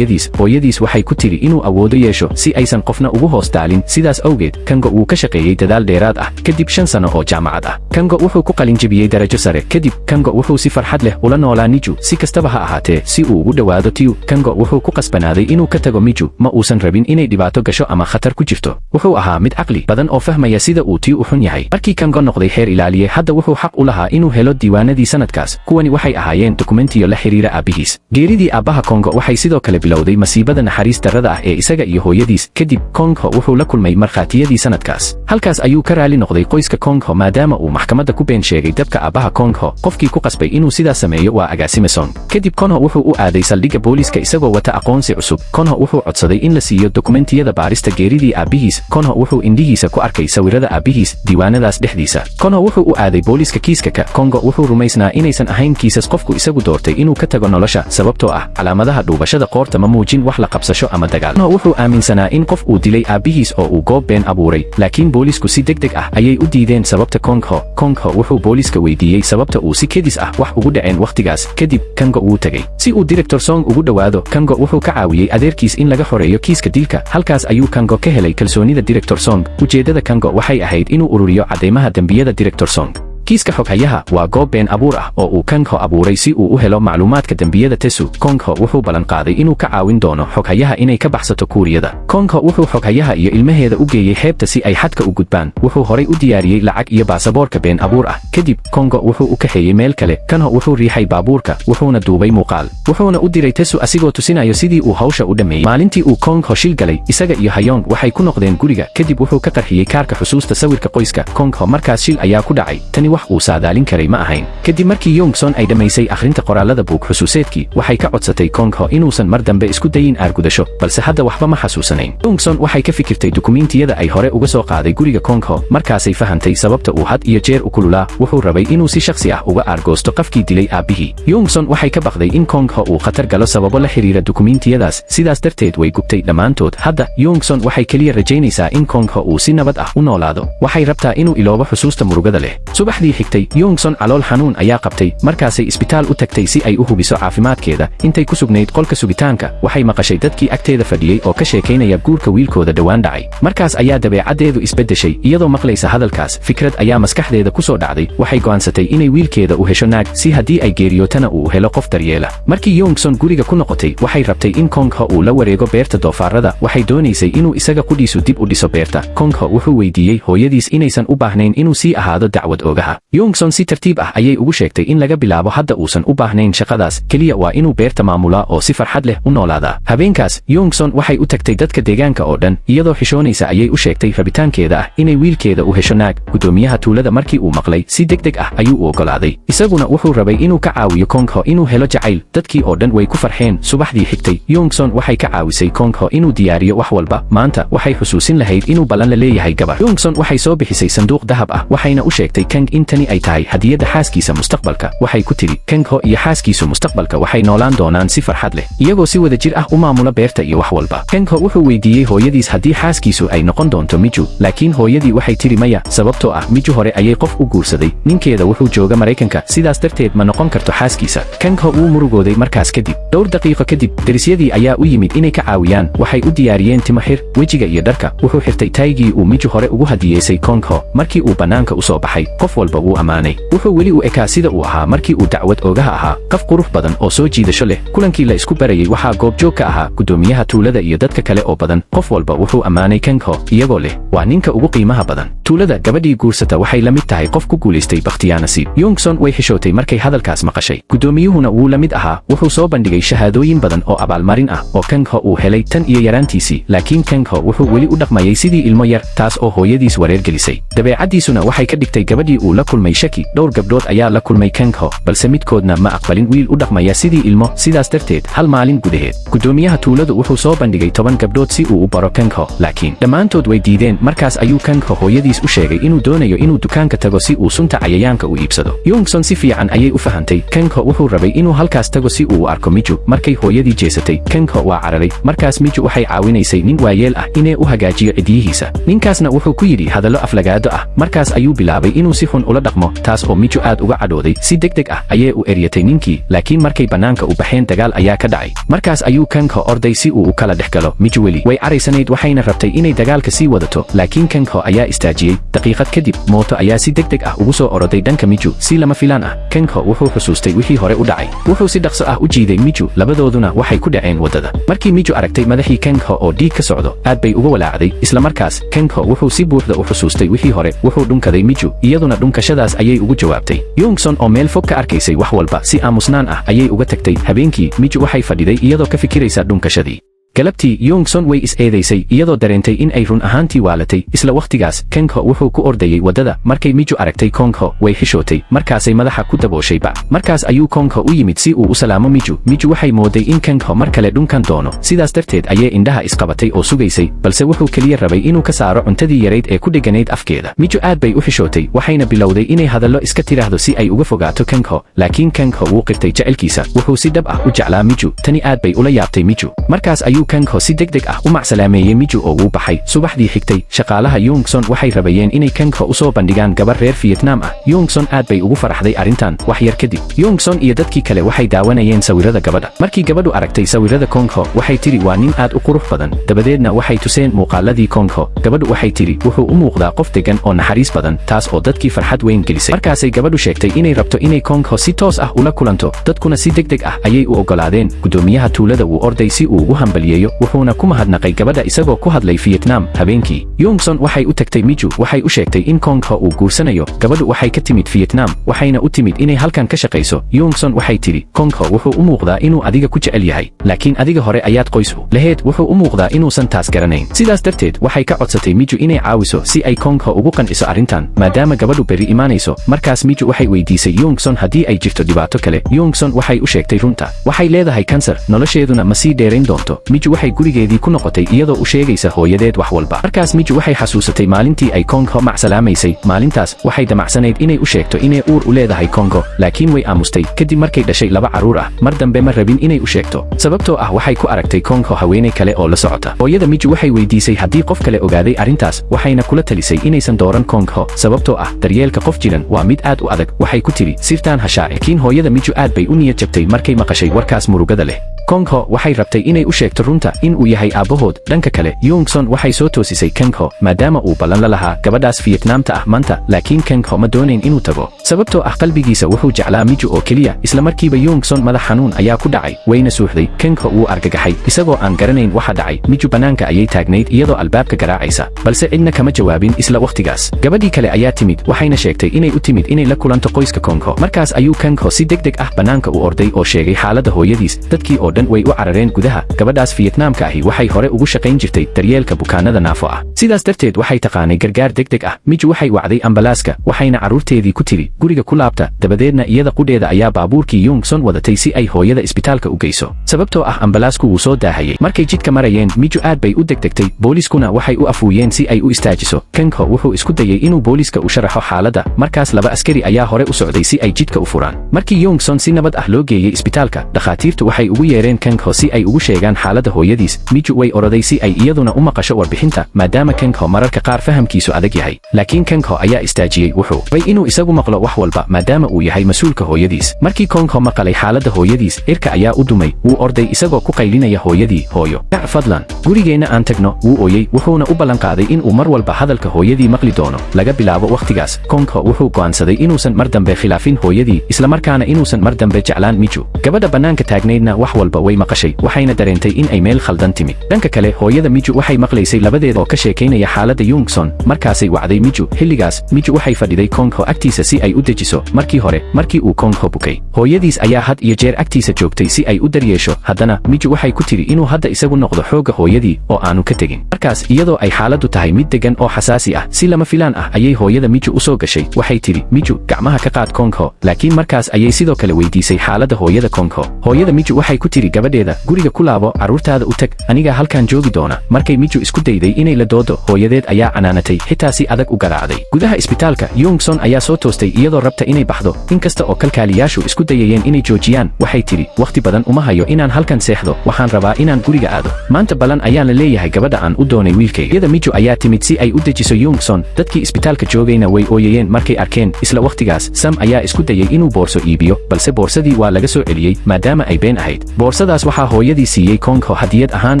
hooyadiis waxay ku tiri inuu awoodo yeesho si aysan qofna ugu hoos daalin sidaas awgeed Kangho wuu ka shaqeeyey dadaal dheeraad ah kadib 5 sano oo jaamacad ah Kangho wuxuu ku qalin jabiyey darajo sare kadib Kangho wuxuu si farxad leh ula noolaa Niju si kastaba ha ahaatee si uu ugu dhawaado Tiu Kangho wuxuu ku qasbanaaday inuu ka tago Miju ma uusan rabin inay dhibaato gasho ama khatar ku jirto wuxuu ahaa mid caqli badan oo fahmaya sida uu Tiu u xun yahay markii Kangho noqday xeer ilaaliye hadda wuxuu xaq u lahaa inuu helo diiwaanadii sanadkaas kuwani waxay ahaayeen dokumentiyo la xiriira aabihiis geeridii aabaha Kangho waxay sidoo kale bilowday masiibada naxariis darrada ah ee isaga iyo hooyadiis kadib Kangho wuxuu la kulmay markhaatiyadii sanadkaas halkaas ayuu ka raali noqday qoyska Kangho maadaama uu maxkamadda ku been sheegay dabka aabaha Kangho qofkii ku qasbay inuu sidaas sameeyo waa agaasime Song kadib Kangho wuxuu u aaday saldhigga booliska isagoo wata aqoonsi cusub Kangho wuxuu codsaday in la siiyo dokumentiyada baarista geeridii aabihiis Kangho wuxuu indhihiisa ku arkay sawirada aabihiis diiwaanadaas dhexdiisa Kangho wuxuu u aaday booliska kiiska Kangho wuxuu rumaysnaa inaysan ahayn kiisas qofku isagu doortay inuu ka tago nolosha sababtoo ah calaamadaha dhuubashada qoorta ma muujin wax la qabsasho ama dagaal Kangho wuxuu aaminsanaa in qof uu dilay aabihiis oo uu goob been abuuray laakiin boolisku si degdeg ah ayay u diideen sababta Kangho wuxuu booliska weydiiyey sababta uu si kedis ah wax ugu dhaceen waqtigaas kadib Kangho wuu tagay si uu director Song ugu dhawaado Kangho wuxuu ka caawiyey adeerkiis in laga xoreeyo kiiska dilka halkaas ayuu Kangho ka helay kalsoonida director Song ujeedada Kangho waxay ahayd inuu ururiyo cadeymaha dambiyada director Song kiiska xoghayaha waa goob been abuur ah oo uu Kangho abuuray si uu u helo macluumaadka dambiyada Tesu Kangho wuxuu ballan qaaday inuu ka caawin doono xoghayaha inay ka baxsato Kuuriyada Kangho wuxuu xoghayaha iyo ilmaheeda u geeyey xeebta si ay xadka u gudbaan wuxuu horay u diyaariyey lacag iyo baasaboorka been abuur ah kadib Kangho wuxuu u kaxeeyey meel kale Kangho wuxuu riixay baabuurka wuxuuna duubay muuqaal wuxuuna u diray Tesu asigoo tusinayo sidii uu hawsha u dhameeyey maalintii uu Kangho shil galay isaga iyo Hayong waxay ku noqdeen guriga kadib wuxuu ka qarxiyey kaarka xusuusta sawirka qoyska Kangho markaas shil ayaa ku dhacay tani wax uu saadaalin karay ma ahayn kadib markii Yongson ay dhamaysay akhrinta qoraalada buug xusuuseedkii waxay ka codsatay Kangho inuusan mar dambe isku dayin aargudasho balse hadda waxba ma xasuusanayn Yongson waxay ka fikirtay dukumiintiyada ay hore uga soo qaaday guriga Kangho markaasay fahantay sababta uu had iyo jeer u kululaa wuxuu rabay inuu si shakhsi ah uga aargoosto qafkii dilay aabihii Yongson waxay ka baqday in Kangho uu khatar galo sababo la xiriira dukumiintiyadaas sidaas darteed way gubtay dhammaantood hadda Yongson waxay kaliya rajaynaysaa in Kangho uu si nabad ah u noolaado waxay rabtaa inuu iloobo xusuusta murugada leh subaxdii xigtay Yongson calool xanuun ayaa qabtay markaasay isbitaal u tagtay si ay u hubiso caafimaadkeeda intay ku sugnayd qolka sugitaanka waxay maqashay dadkii agteeda fadhiyey oo ka sheekaynaya guurka wiilkooda dhawaan dhacay markaas ayaa dabeecaddeedu isbeddeshay iyadoo maqlaysa hadalkaas fikrad ayaa maskaxdeeda ku soo dhacday waxay go'aansatay inay wiilkeeda u hesho naag si haddii ay geeriyootana uu helo qof daryeela markii Yongson guriga ku noqotay waxay rabtay in Kangho uu la wareego beerta doofaarada waxay doonaysay inuu isaga qudhiisu dib u dhiso beerta Kangho wuxuu weydiiyey hooyadiis inaysan u baahnayn inuu sii ahaado dacwad oogaha Yongson si tartiib ah ayay ugu sheegtay in laga bilaabo hadda uusan u baahnayn shaqadaas kaliya waa inuu beerta maamulaa oo si farxad leh u noolaadaa habeenkaas Yongson waxay u tagtay dadka deegaanka oo dhan iyadoo xishoonaysa ayay u sheegtay rabitaankeeda ah inay wiilkeeda u hesho naag gudoomiyaha tuulada markii uu maqlay si degdeg ah ayuu u ogolaaday isaguna wuxuu rabay inuu ka caawiyo Kangho inuu helo jacayl dadkii oo dhan way ku farxeen subaxdii xigtay Yongson waxay ka caawisay Kangho inuu diyaariyo wax walba maanta waxay xusuusin lahayd inuu ballan la leeyahay gabar Yongson waxay soo bixisay sanduuq dahab ah waxayna u sheegtay Kang in tani ay tahay hadiyadda xaaskiisa mustaqbalka waxay ku tiri Kangho iyo xaaskiisu mustaqbalka waxay noolaan doonaan si farxad leh iyagoo si wada jir ah u maamula beerta iyo wax walba Kangho wuxuu weydiiyey hooyadiis haddii xaaskiisu ay noqon doonto Miju laakiin hooyadii waxay tiri maya sababtoo ah Miju hore ayay qof u guursaday ninkeeda wuxuu jooga Mareykanka sidaas darteed ma noqon karto xaaskiisa Kangho wuu murugooday markaas kadib dhowr daqiiqo kadib derisyadii ayaa u yimid inay ka caawiyaan waxay u diyaariyeen timo xir wejiga iyo dharka wuxuu xirtay taygii uu Miju hore ugu hadiyeysay Kangho markii uu bannaanka u soo baxay qof walba walba wuu ammaanay. Wuxuu weli u ekaa sida uu ahaa markii uu dacwad oogaha ahaa, qof qurux badan oo soo jiidasho leh. Kulankii la isku barayay waxaa goobjoog ka ahaa gudoomiyaha tuulada iyo dadka kale oo badan. Qof walba wuxuu ammaanay Kang Ho iyagoo leh waa ninka ugu qiimaha badan tuulada. Gabadhii guursata waxay la mid tahay qof ku guulaystay bakhtiyaa nasiib. Youngson way xishootay markay hadalkaas maqashay. Gudoomiyuhuna wuu la mid ahaa, wuxuu soo bandhigay shahaadooyin badan oo abaalmarin ah oo Kang Ho uu helay tan iyo yaraantiisii. Laakiin Kang Ho wuxuu weli u dhaqmayay sidii ilmo yar, taas oo hooyadiis wareer gelisay. Dabeecaddiisuna waxay ka dhigtay gabadhii uu la kulmay shaki. Dhowr gabdhood ayaa la kulmay Kang Ho, balse midkoodna ma aqbalin wiil u dhaqmaya sidii ilmo. Sidaas darteed hal maalin gudaheed gudoomiyaha tuuladu wuxuu soo bandhigay 10 gabdhood si uu u baro Kang Ho, laakiin dhammaantood way diideen. Markaas ayuu Kang Ho hooyadiis u sheegay inuu doonayo inuu dukaanka tago si uu sunta cayayaanka u iibsado. Youngson si fiican ayay u fahantay. Kang Ho wuxuu rabay inuu halkaas tago si uu u arko Miju. Markay hooyadii jeesatay, Kang Ho waa cararay. Markaas Miju waxay caawinaysay nin waayeel ah inuu u hagaajiyo cidiyihiisa. Ninkaasna wuxuu ku yidhi hadallo aflagaado ah. Markaas ayuu bilaabay inuu si xun ula dhaqmo, taas oo Miju aad uga cadhooday. Si degdeg ah ayay u eryatay ninkii, laakiin markay bannaanka u baxeen dagaal ayaa ka dhacay. Markaas ayuu Kang Ho orday si uu u kala dhex galo. Miju weli way caraysanayd waxayna rabtay inay dagaalka sii wadato, laakiin Kang Ho ayaa istaajiyey. Daqiiqad kadib mooto ayaa si degdeg ah ugu soo oroday dhanka Miju. Si lama filaan ah, Kang Ho wuxuu xusuustay wixii hore u dhacay. Wuxuu si dhaqso ah u jiiday Miju, labadooduna waxay ku dhaceen wadada. Markii Miju aragtay madaxii Kang Ho oo dhiig ka socdo, aad bay uga walaacday. Isla markaas Kang Ho wuxuu si buuxda u xusuustay wixii hore. Wuxuu dhunkaday Miju, iyaduna dhunkashadaas ayay ugu jawaabtay. Youngson oo meel fog ka arkaysay wax walba si aamusnaan ah ayay uga tagtay. Habeenkii Miju waxay fadhiday iyadoo ka fikiraysa dhunkashadii. galabtii Youngson way is-eedaysay iyadoo dareentay in ay run ahaantii waalatay. Isla waqtigaas Kang Ho wuxuu ku ordayay wadada. Markay Miju aragtay Kang Ho way xishootay, markaasay madaxa ku dabooshayba. Markaas ayuu Kang Ho u yimid si uu u salaamo Miju. Miju waxay mooday in Kang Ho mar kale dhunkan doono, sidaas darteed ayay indhaha isqabatay oo sugaysay, balse wuxuu keliya rabay inuu ka saaro cuntadii yarayd ee ku dheganayd afkeeda. Miju aad bay u xishootay, waxayna bilowday inay hadallo iska tiraahdo si ay uga fogaato Kang Ho, laakiin Kang Ho wuu qirtay jacaylkiisa. Wuxuu si dhab ah u jeclaa Miju. Tani aad bay ula yaabtay Miju. Markaas ayuu Kang Ho si degdeg ah u macsalaameeyay Miju oo uu baxay. Subaxdii xigtay, shaqaalaha Youngson waxay rabayeen inay Kang Ho u soo bandhigaan gabar reer Vietnam ah. Youngson aad bay ugu faraxday arrintan. Wax yar kadib, Youngson iyo dadkii kale waxay daawanayeen sawirada gabadha. Markii gabadhu aragtay sawirada Kang Ho, waxay tiri waa nin aad u qurux badan. Dabadeedna waxay tuseen muuqaaladii Kang Ho. Gabadhu waxay tiri wuxuu u muuqdaa qof degan oo naxariis badan, taas oo dadkii farxad weyn gelisay. Markaasay gabadhu sheegtay inay rabto inay Kang Ho si toos ah ula kulanto. Dadkuna si degdeg ah ayay u ogolaadeen. Gudoomiyaha tuulada wuu orday si uu ugu hambaliyeeyo, wuxuuna ku mahadnaqay gabadha isagoo ku hadlay Vietnam. Habeenkii Youngson waxay u tagtay Miju, waxay u sheegtay in Kang Ho uu guursanayo. Gabadhu waxay ka timid Vietnam, waxayna u timid inay halkan ka shaqayso. Youngson waxay tiri Kang Ho wuxuu u muuqdaa inuu adiga ku jecel yahay, laakiin adiga hore ayaad qoys u lahayd. Wuxuu u muuqdaa inuusan taas garanayn. Sidaas darteed waxay ka codsatay Miju inay caawiso si ay Kang Ho ugu qanciso arrintan, maadaama gabadhu berri imaanayso. Markaas Miju waxay weydiisay Youngson haddii ay jirto dhibaato kale. Youngson waxay u sheegtay runta. Waxay leedahay kansar, nolosheeduna ma sii dheerayn doonto. Miju waxay gurigeedii ku noqotay iyadoo u sheegaysa hooyadeed wax walba. Markaas Miju waxay xasuusatay maalintii ay Kang Ho macsalaamaysay. Maalintaas waxay damacsanayd inay u sheegto inay uur u leedahay Kang Ho, laakiin way aamustay. Kadib markay dhashay 2 carruur ah, mar dambe ma rabin inay u sheegto, sababtoo ah waxay ku aragtay Kang Ho haweeney kale oo la socota. Hooyada Miju waxay weydiisay haddii qof kale ogaaday arrintaas, waxayna kula talisay inaysan dooran Kang Ho, sababtoo ah daryeelka qof jiran waa mid aad u adag. Waxay ku tiri sirtaan ha shaaci. Laakiin hooyada Miju aad bay u niyad jabtay markay maqashay warkaas murugada leh. Kang Ho waxay rabtay inay u sheegto runta in uu yahay aabahood. Dhanka kale, Youngson waxay soo toosisay Kang Ho maadaama uu ballan la lahaa gabadhaas Vietnamta ah maanta, laakiin Kang Ho ma doonayn inuu tago, sababtoo ah qalbigiisa wuxuu jeclaa Miju oo keliya. Isla markiiba Youngson madax xanuun ayaa ku dhacay, wayna suuxday. Kang Ho wuu argagaxay, isagoo aan garanayn waxa dhacay. Miju bannaanka ayay taagnayd iyadoo albaabka garaacaysa, balse cidna kama jawaabin. Isla waqtigaas, gabadhii kale ayaa timid, waxayna sheegtay inay u timid inay la kulanto qoyska Kang Ho. Markaas ayuu Kang Ho si degdeg ah bannaanka u orday oo sheegay xaaladda hooyadiis. Dadkii oo dhan way u carareen gudaha. Gabadhaas Vietnamka ahi waxay hore ugu shaqayn jirtay daryeelka bukaanada naafo ah, sidaas darteed waxay taqaanay gargaar degdeg ah. Miju waxay wacday ambalaaska, waxayna carruurteedii ku tiri guriga ku laabta. Dabadeedna iyada qudheeda ayaa baabuurkii Youngson wadatay si ay hooyada isbitaalka u geyso, sababtoo ah ambalaasku wuu soo daahayay. Markay jidka marayeen, Miju aad bay u degdegtay. Booliiskuna waxay u afuuyeen si ay u istaajiso. Kang Ho wuxuu isku dayay inuu booliiska u sharaxo xaaladda. Markaas 2 askari ayaa hore u socday si ay jidka u furaan. Markii Youngson si nabad ah loo geeyay isbitaalka, dhakhaatiirtu waxay ugu yeereen yeereen Kangho si ay ugu sheegaan xaaladda hooyadiis. Miju way oroday si ay iyaduna u maqasho warbixinta maadaama Kangho mararka qaar fahamkiisu adag yahay. Laakiin Kangho ayaa istaajiyey wuxuu rabay inuu isagu maqlo wax walba maadaama uu yahay mas'uulka hooyadiis. Markii Kangho maqalay xaaladda hooyadiis, irka ayaa u dumay. Wuu orday isagoo ku qaylinaya hooyadii, hooyo, kac fadlan, gurigeena aan tagno. Wuu ooyey wuxuuna u ballan qaaday inuu mar walba hadalka hooyadii maqli doono. Laga bilaabo waqtigaas, Kangho wuxuu go'aansaday inuusan mar dambe khilaafin hooyadii, isla markaana inuusan mar dambe jeclaan Miju. Gabadha bannaanka taagnaydna wax walba way maqashay, waxayna dareentay in ay meel khaldan timid. Dhanka kale, hooyada Miju waxay maqlaysay labadeeda oo ka sheekaynaya xaaladda Youngson. Markaasay wacday Miju. Xilligaas, Miju waxay fadhiday Kangho agtiisa si ay u dejiso. Markii hore, markii uu Kangho bukay, hooyadiis ayaa had iyo jeer agtiisa joogtay si ay u daryeesho. Haddana, Miju waxay ku tiri inuu hadda isagu noqdo xoogga hooyadii oo aanu ka tegin. Markaas, iyadoo ay xaaladdu tahay mid degan oo xasaasi ah, si lama filaan ah ayay hooyada Miju u soo gashay. Waxay tiri, Miju, gacmaha ka qaad Kangho. Laakiin markaas ayay sidoo kale weydiisay xaaladda hooyada Kangho. Hooyada Miju waxay ku tiri gabadheeda, guriga ku laabo, carruurtaada u tag, aniga halkan joogi doona. Markay Miju isku dayday inay la doodo, hooyadeed ayaa canaanatay, xitaa si adag u garaacday. Gudaha isbitaalka, Youngson ayaa soo toostay iyadoo rabta inay baxdo. Inkasta oo kalkaaliyaashu isku dayayeen inay joojiyaan, waxay tiri, waqti badan uma hayo inaan halkan seexdo, waxaan rabaa inaan guriga aado. Maanta balan ayaan la leeyahay gabadha aan u doonay wiilkayga. Iyada Miju ayaa timid si ay u dejiso Youngson. Dadkii isbitaalka joogayna way ooyayeen markay arkeen. Isla waqtigaas, Sam ayaa isku dayay inuu boorso iibiyo, balse boorsadii waa laga soo celiyey maadaama ay been ahayd. Boorsadaas waxaa hooyadii siiyey Kangho hadiyad ahaan,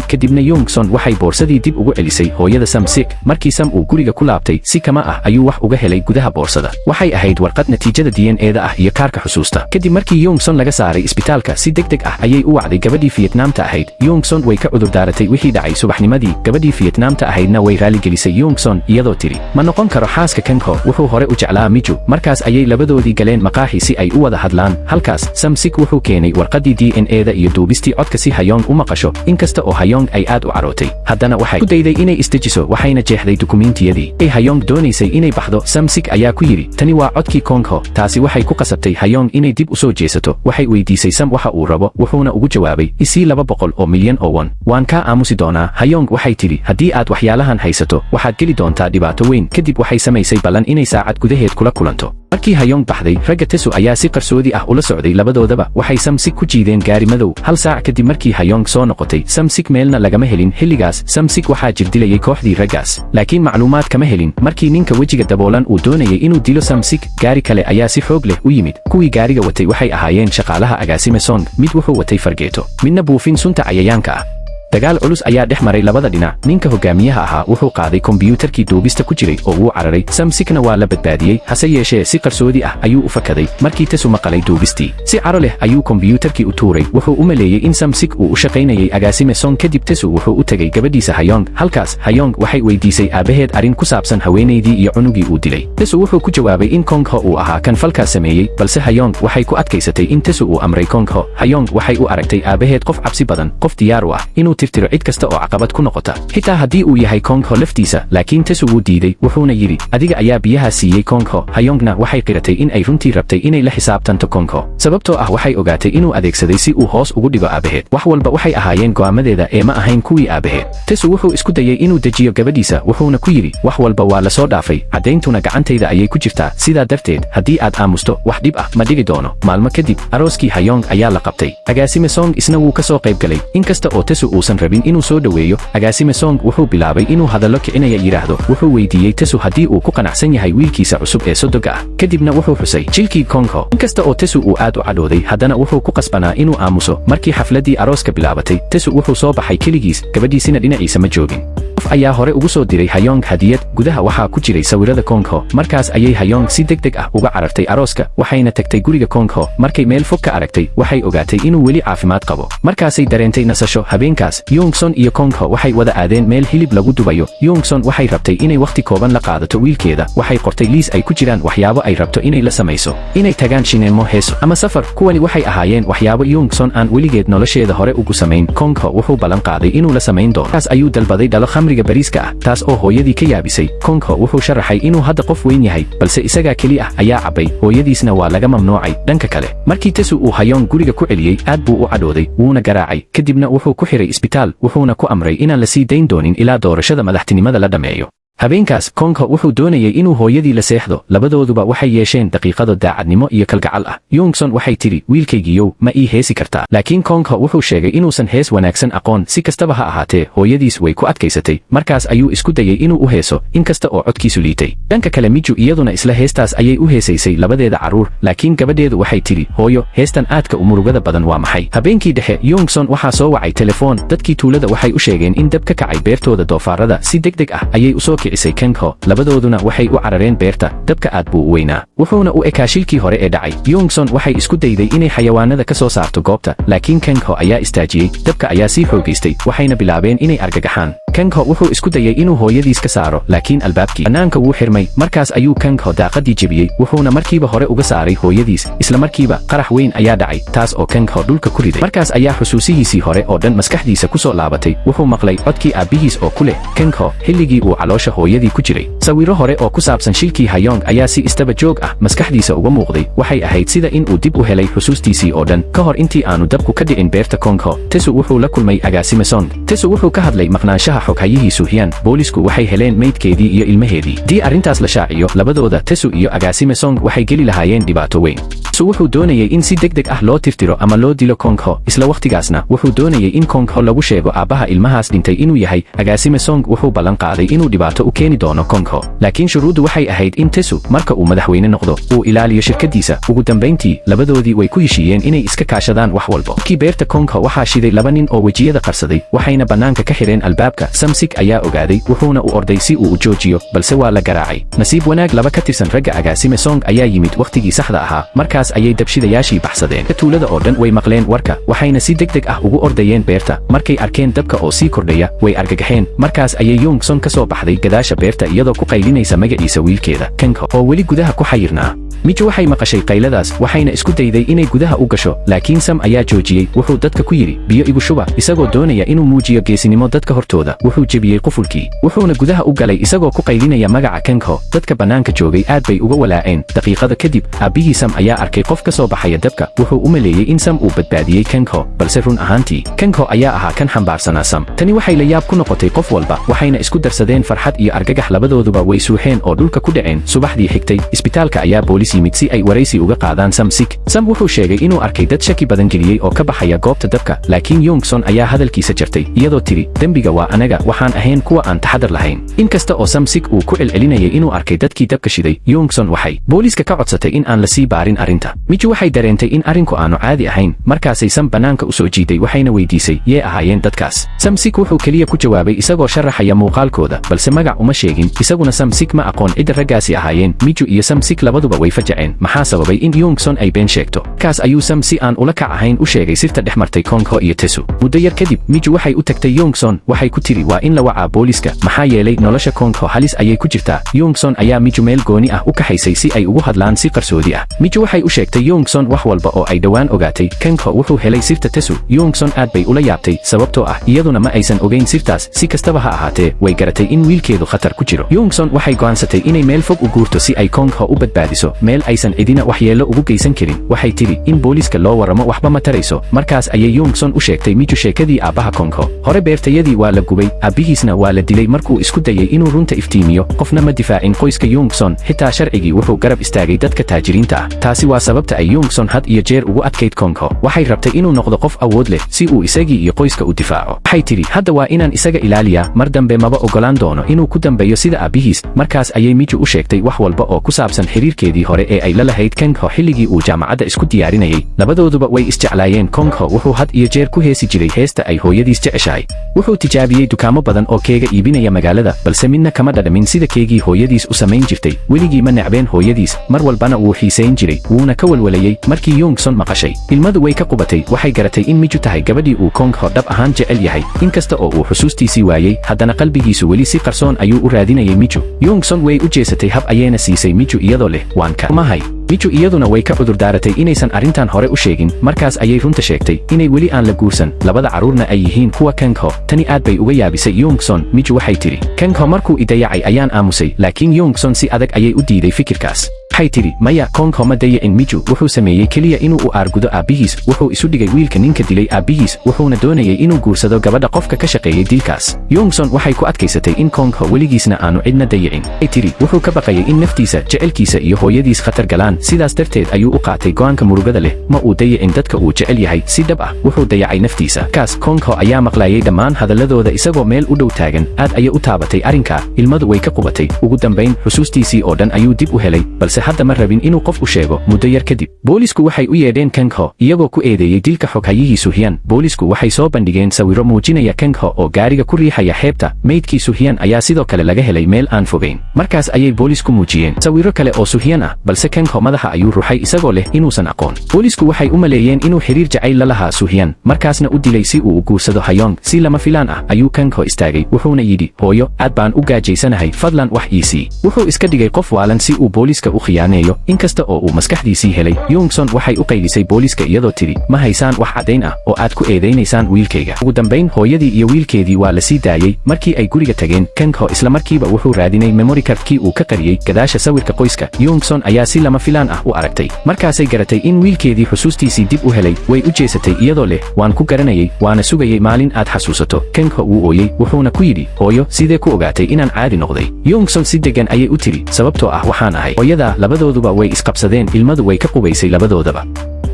kadibna Youngson waxay boorsadii dib ugu celisay hooyada Sam Sik. Markii Sam uu guriga ku laabtay, si kama ah ayuu wax uga helay gudaha boorsada. Waxay ahayd warqad natiijada DNA-da ah iyo kaarka xusuusta. Kadib markii Youngson laga saaray isbitaalka, si degdeg ah ayay u wacday gabadhii Vietnamta ahayd. Youngson way ka cudurdaaratay wixii dhacay subaxnimadii. Gabadhii Vietnamta ahaydna way raaligelisay Youngson iyadoo tiri, ma noqon karo xaaska Kangho, wuxuu hore u jeclaa Miju. Markaas ayay labadoodii galeen maqaaxi si ay u wada hadlaan. Halkaas, Sam Sik wuxuu keenay warqaddii DNA-da iyo duubistii codka si Hayong u maqasho. Inkasta oo Hayong ay aad u carootay, haddana waxay ku dayday inay isdejiso, waxayna jeexday dukumiintiyadii. Hayong doonaysay inay baxdo, Sam Sik ayaa ku yidhi, tani waa codkii Kangho. Taasi waxay ku qasabtay Hayong inay dib u soo jeesato. Waxay weydiisay Sam waxa uu rabo, wuxuuna ugu jawaabay, isii 200 milyan oo won. Waan kaa aamusi doonaa. Hayong waxay tidhi, haddii aad waxyaalahan haysato, waxaad geli doontaa dhibaato weyn. Kadib waxay samaysay ballan inay saacad gudaheed kula kulanto. Markii Hayong baxday, ragga Tesu ayaa si qarsoodi ah ula socday labadoodaba. Waxay Sam Sik ku jiideen gaari madow. Hal saac kadib markii Hayong soo noqotay, Sam Sik meelna lagama helin. Xilligaas, Sam Sik waxaa jirdilayay kooxdii raggaas, laakiin macluumaad kama helin. Markii ninka wejiga daboolan uu doonayay inuu dilo Sam Sik, gaari kale ayaa si xoog leh u yimid. Kuwii gaariga watay waxay ahaayeen shaqaalaha agaasime Song. Mid wuxuu watay fargeeto, midna buufin sunta cayayaanka ah. Dagaal culus ayaa dhex maray labada dhinac. Ninka hogaamiyaha ahaa wuxuu qaaday kombiyuutarkii duubista ku jiray oo uu cararay. Sam Sikna waa la badbaadiyey, hase yeeshee si qarsoodi ah ayuu u fakaday. Markii Tesu maqalay duubistii, si caro leh ayuu kombiyuutarkii u tuuray. Wuxuu u maleeyey in Sam Sik uu u shaqaynayay agaasime Song. Kadib Tesu wuxuu u tegay gabadhiisa Hayong. Halkaas, Hayong waxay weydiisay aabaheed arrin ku saabsan haweenaydii iyo cunugii uu dilay. Tesu wuxuu ku jawaabay in Kangho uu ahaa kan falkaas sameeyey, balse Hayong waxay ku adkaysatay in Tesu uu amray Kangho. Hayong waxay u aragtay aabaheed qof cabsi badan, qof diyaar u ah inuu tirtiro cid kasta oo caqabad ku noqota, xitaa haddii uu yahay Kangho laftiisa. Laakiin Tesu wuu diiday, wuxuuna yidhi, adiga ayaa biyaha siiyey Kangho. Hayongna waxay qiratay in ay runtii rabtay inay la xisaabtanto Kangho, sababtoo ah waxay ogaatay inuu adeegsaday si uu hoos ugu dhigo aabaheed. Wax walba waxay ahaayeen go'aamadeeda ee ma ahayn kuwii aabaheed. Tesu wuxuu isku dayay inuu dejiyo gabadhiisa, wuxuuna ku yidhi, wax walba waa la soo dhaafay, caddayntuna gacantayda ayay ku jirtaa. Sidaa darteed, haddii aad aamusto, wax dhib ah ma dhigi doono. Maalmo kadib, arooskii Hayong ayaa la qabtay. Agaasime Song isna wuu ka soo qayb galay. Inkasta oo Tesu uusan rabin inuu soo dhaweeyo, agaasime Song wuxuu bilaabay inuu hadallo kicinaya yiraahdo. Wuxuu weydiiyey Tesu haddii uu ku qanacsan yahay wiilkiisa cusub ee sodoga ah. Kadibna wuxuu xusay jilkii Kangho. Inkasta oo Tesu uu aad u cadhooday, haddana wuxuu ku qasbanaa inuu aamuso. Markii xafladii arooska bilaabatay, Tesu wuxuu soo baxay keligiis, gabadhiisina dhinaciisa ma joogin. qof ayaa hore ugu soo diray Hayong hadiyad. Gudaha waxaa ku jiray sawirada Kangho. Markaas ayay Hayong si degdeg ah uga carartay arooska, waxayna tagtay guriga Kangho. Markay meel fog ka aragtay, waxay ogaatay inuu weli caafimaad qabo. Markaasay dareentay nasasho. Habeenkaas, Youngson iyo Kangho waxay wada aadeen meel hilib lagu dubayo. Youngson waxay rabtay inay waqti kooban la qaadato wiilkeeda. Waxay qortay liis ay ku jiraan waxyaabo ay rabto inay la samayso, inay tagaan shineemo, heeso ama safar. Kuwani waxay ahaayeen waxyaabo Youngson aan weligeed nolosheeda hore ugu samayn. Kangho wuxuu ballan qaaday inuu la samayn doono. Taas ayuu dalbaday dhalo khamriga bariiska ah, taas oo hooyadii ka yaabisay. Kangho wuxuu sharaxay inuu hadda qof weyn yahay, balse isagaa keli ah ayaa cabbay. Hooyadiisna waa laga mamnuucay. Dhanka kale, markii Tesu uu Hayong guriga ku celiyey, aad buu u cadhooday, wuuna garaacay. Kadibna wuxuu ku xiray isbitaal, wuxuuna ku amray inaan la sii dayn doonin ilaa doorashada madaxtinimada la dhameeyo. habeenkaas Kongho wuxuu doonayay inuu hooyadii la seexdo labadooduba waxay yeesheen daqiiqado daacadnimo iyo kalgacal ah Youngson waxay tiri wiilkaygiiyow ma ii heesi kartaa laakiin Kongho wuxuu sheegay inuusan hees wanaagsan aqoon si kastaba ha ahaatee hooyadiis way ku adkaysatay markaas ayuu isku dayay inuu u heeso inkasta oo codkiisu liitay dhanka kale Miju iyaduna isla heestaas ayay u heesaysay labadeeda caruur laakiin gabadheedu waxay tiri hooyo heestan aadka u murugada badan waa maxay habeenkii dhexe Youngson waxaa soo wacay telefoon dadkii tuulada waxay u sheegeen in dab ka kacay beertooda doofaarada si degdeg ah ayay u soo kicisay Kongho labadooduna waxay u carareen beerta dabka aad buu u weynaa wuxuuna u ekaa shilkii hore ee dhacay Youngson waxay isku dayday inay xayawaanada ka soo saarto goobta laakiin Kongho ayaa istaajiyey dabka ayaa sii xoogaystay waxayna bilaabeen inay argagaxaan Kongho wuxuu isku dayay inuu hooyadiis ka saaro laakiin albaabkii bannaanka wuu xirmay markaas ayuu Kongho daaqadii jebiyey wuxuuna markiiba hore uga saaray hooyadiis isla markiiba qarax weyn ayaa dhacay taas oo Kongho dhulka ku riday markaas ayaa xusuusihiisii hore oo dhan maskaxdiisa ku soo laabatay wuxuu maqlay codkii aabihiis oo ku leh Kongho xilligii uu caloosha hooyadii ku jiray sawirro hore oo ku saabsan shilkii Hayong ayaa si istaba joog ah maskaxdiisa uga muuqday waxay ahayd sida in uu dib u helay xusuustiisii oo dhan ka hor intii aanu dabku ka dhicin beerta Kongho Tesu wuxuu la kulmay agaasime Song Tesu wuxuu ka hadlay maqnaanshaha xoghayihiisu Hyan boolisku waxay heleen meydkeedii iyo ilmaheedii dii arrintaas la shaaciyo labadooda Tesu iyo agaasime Song waxay geli lahaayeen dhibaato weyn Tesu wuxuu doonayay in si degdeg ah loo tirtiro ama loo dilo Kongho isla waqtigaasna wuxuu doonayay in Kongho lagu sheego aabbaha ilmahaas dhintay inuu yahay agaasime Song wuxuu ballan qaaday inuu dhibaato u keeni doono Kongho laakiin shuruuddu waxay ahayd in Tesu marka uu madaxweyne noqdo uu ilaaliyo shirkadiisa ugu dambayntii labadoodii way ku heshiiyeen inay iska kaashadaan wax walba kii beerta Kongho waxaa shiday laba nin oo wejiyada qarsaday waxayna bannaanka ka xireen albaabka Samsik ayaa ogaaday wuxuuna u orday si uu u joojiyo balse waa la garaacay nasiib wanaag laba ka tirsan ragga agaasime Song ayaa yimid waqtigii saxda ahaa markaas ayay dabshidayaashii baxsadeen tuulada oo dhan way maqleen warka waxayna si degdeg ah ugu ordayeen beerta markay arkeen dabka oo sii kordhaya way argagaxeen markaas ayay Youngson ka soo baxday gadaasha beerta iyadoo ku qaylinaysa magaciisa wiilkeeda Kongho oo weli gudaha ku xayirnaa Miju waxay maqashay qayladaas waxayna isku dayday inay gudaha u gasho laakiin Sam ayaa joojiyey wuxuu dadka ku yiri biyo igu shuba isagoo doonaya inuu muujiyo geesinimo dadka hortooda wuxuu jebiyey qufulkii wuxuuna gudaha u galay isagoo ku qaylinaya magaca Kongho dadka bannaanka joogay aad bay uga walaaceen daqiiqada kadib aabihii Sam ayaa arkay qof ka soo baxaya dabka wuxuu u maleeyay in Sam uu badbaadiyey Kongho balse run ahaantii Kongho ayaa ahaa kan xambaarsanaa Sam tani waxay la yaab ku noqotay qof walba waxayna isku darsadeen farxad iyo argagax labadooduba way suuxeen oo dhulka ku dhaceen subaxdii xigtay isbitaalka ayaa boolis yimid si ay waraysi uga qaadaan Samsik Sam wuxuu sheegay inuu arkay dad shaki badan geliyey oo ka baxaya goobta dabka laakiin Youngson ayaa hadalkiisa jartay iyadoo tiri dembiga waa anaga waxaan ahayn kuwa aan taxadar lahayn inkasta oo Samsik uu ku celcelinayay inuu arkay dadkii dabka shiday Youngson waxay booliska ka codsatay in aan la sii baarin arrinta Miju waxay dareentay in arrinku aanu caadi ahayn markaasay Sam bannaanka u soo jiiday waxayna weydiisay yee ahaayeen dadkaas Samsik wuxuu keliya ku jawaabay isagoo sharaxaya muuqaalkooda balse magac uma sheegin isaguna Samsik ma aqoon cidda raggaasi ahaayeen Miju iyo Samsik labaduba way fajaceen maxaa sababay in Youngson ay been sheegto kaas ayuu Sam si aan ula kac ahayn u sheegay sirta dhex martay Kongho iyo Tesu muddo yar kadib Miju waxay u tagtay Youngson waxay ku tiri waa in la wacaa booliska maxaa yeelay nolosha Kongho halis ayay ku jirtaa Youngson ayaa Miju meel gooni ah u kaxaysay si ay ugu hadlaan si qarsoodi ah Miju waxay u sheegtay Youngson wax walba oo ay dhowaan ogaatay Kongho wuxuu helay sirta Tesu Youngson aad bay ula yaabtay sababtoo ah iyaduna ma aysan ogeyn sirtaas si kastaba ha ahaatee way garatay in wiilkeedu khatar ku jiro Youngson waxay go'aansatay inay meel fog u guurto si ay Kongho u badbaadiso meel aysan cidina waxyeello ugu geysan karin waxay tiri in booliska loo waramo waxba ma tarayso markaas ayay Youngson u sheegtay Miju sheekadii aabbaha Kongho hore beertayadii waa la gubay aabihiisna waa la dilay markuu isku dayay inuu runta iftiimiyo qofna ma difaacin qoyska Youngson xitaa sharcigii wuxuu garab istaagay dadka taajiriinta ah taasi waa sababta ay Youngson had iyo jeer ugu adkayd Kongho waxay rabtay inuu noqdo qof awood leh si uu isagii iyo qoyska u difaaco waxay tiri hadda waa inaan isaga ilaaliyaa mar dambe maba ogolaan doono inuu ku dambeeyo sida aabihiis markaas ayay Miju u sheegtay wax walba oo ku saabsan xiriirkeedii hore ee ay la lahayd Kongho xilligii uu jaamacadda isku diyaarinayay labadooduba way isjeclaayeen Kongho wuxuu had iyo jeer ku heesi jiray heesta ay hooyadiis jeceshahay wuxuu tijaabiyey dukaamo badan oo keega iibinaya magaalada balse midna kama dhadhamin sida keegii hooyadiis u samayn jirtay weligii ma necbeen hooyadiis mar walbana wuu xiisayn jiray wuuna ka walwalayay markii Youngson maqashay ilmadu way ka qubatay waxay garatay in Miju tahay gabadhii uu Kongho dhab ahaan jecel yahay inkasta oo uu xusuustiisii waayey haddana qalbigiisu weli si qarsoon ayuu u raadinayay Miju Youngson way u jeesatay hab ayayna siisay Miju iyadoo leh waan ka mahay Miju iyaduna way ka cudur daaratay inaysan arrintan hore u sheegin markaas ayay runta sheegtay inay weli aan la guursan labada caruurna ay yihiin kuwa Kongho tani aad bay uga yaabisay Youngson Miju waxay tiri Kongho markuu idayacay ayaan aamusay laakiin Youngson si adag ayay u diiday fikirkaas waxay tidhi maya Konko ma dayacin Miju wuxuu sameeyey keliya inuu u aargudo aabbihiis wuxuu isu dhigay wiilka ninka dilay aabbihiis wuxuuna doonayay inuu guursado gabadha qofka ka shaqeeyay dilkaas Youngson waxay ku adkaysatay in Konko weligiisna aanu cidna dayacin waxay tidhi wuxuu ka baqayay in naftiisa jecelkiisa iyo hooyadiis khatar galaan sidaas darteed ayuu u qaatay go'aanka murugada leh ma uu dayacin dadka uu jecel yahay si dhab ah wuxuu dayacay naftiisa kaas Konko ayaa maqlayay dhammaan hadalladooda isagoo meel u dhow taagan aad ayay u taabatay arrinka ilmadu way ka qubatay ugu dambayn xusuustiisii oo dhan ayuu dib u helay balse hadda ma rabin inuu qof u sheego muddo yar kadib boolisku waxay u yeedheen Konko iyagoo ku eedeeyay dilka xoghayihii Suhyan boolisku waxay soo bandhigeen sawirro muujinaya Konko oo gaariga ku riixaya xeebta meydkii Suhyan ayaa sidoo kale laga helay meel aan fogeyn markaas ayay boolisku muujiyeen sawirro kale oo Suhyan ah balse Konko madaxa ayuu ruxay isagoo leh inuusan aqoon boolisku waxay u maleeyeen inuu xiriir jacayl la lahaa Suhyan markaasna u dilay si uu u guursado Hayong si lama filaan ah ayuu Konko istaagay wuxuuna yidhi hooyo aad baan u gaajaysanahay fadlan wax iisii wuxuu iska dhigay qof waalan si uu booliska u khiyaaneeyo inkasta oo uu maskaxdiisii helay Youngson waxay u qaydisay booliska iyadoo tidhi ma haysaan wax caddayn ah oo aad ku eedaynaysaan wiilkayga ugu dambayn hooyadii iyo wiilkeedii waa la sii daayey markii ay guriga tageen Konko isla markiiba wuxuu raadinay memory cardkii uu ka qariyey gadaasha sawirka qoyska Youngson ayaa si lama filaan ah u aragtay markaasay garatay in wiilkeedii xusuustiisii dib u helay way u jeesatay iyadoo leh waan ku garanayay waana sugayay maalin aad xasuusato Konko wuu ooyey wuxuuna ku yidhi hooyo sidee ku ogaatay inaan caadi noqday Youngson si degan ayay u tiri sababtoo ah waxaan ahay hooyada labadooduba way isqabsadeen ilmadu way ka qubaysay labadoodaba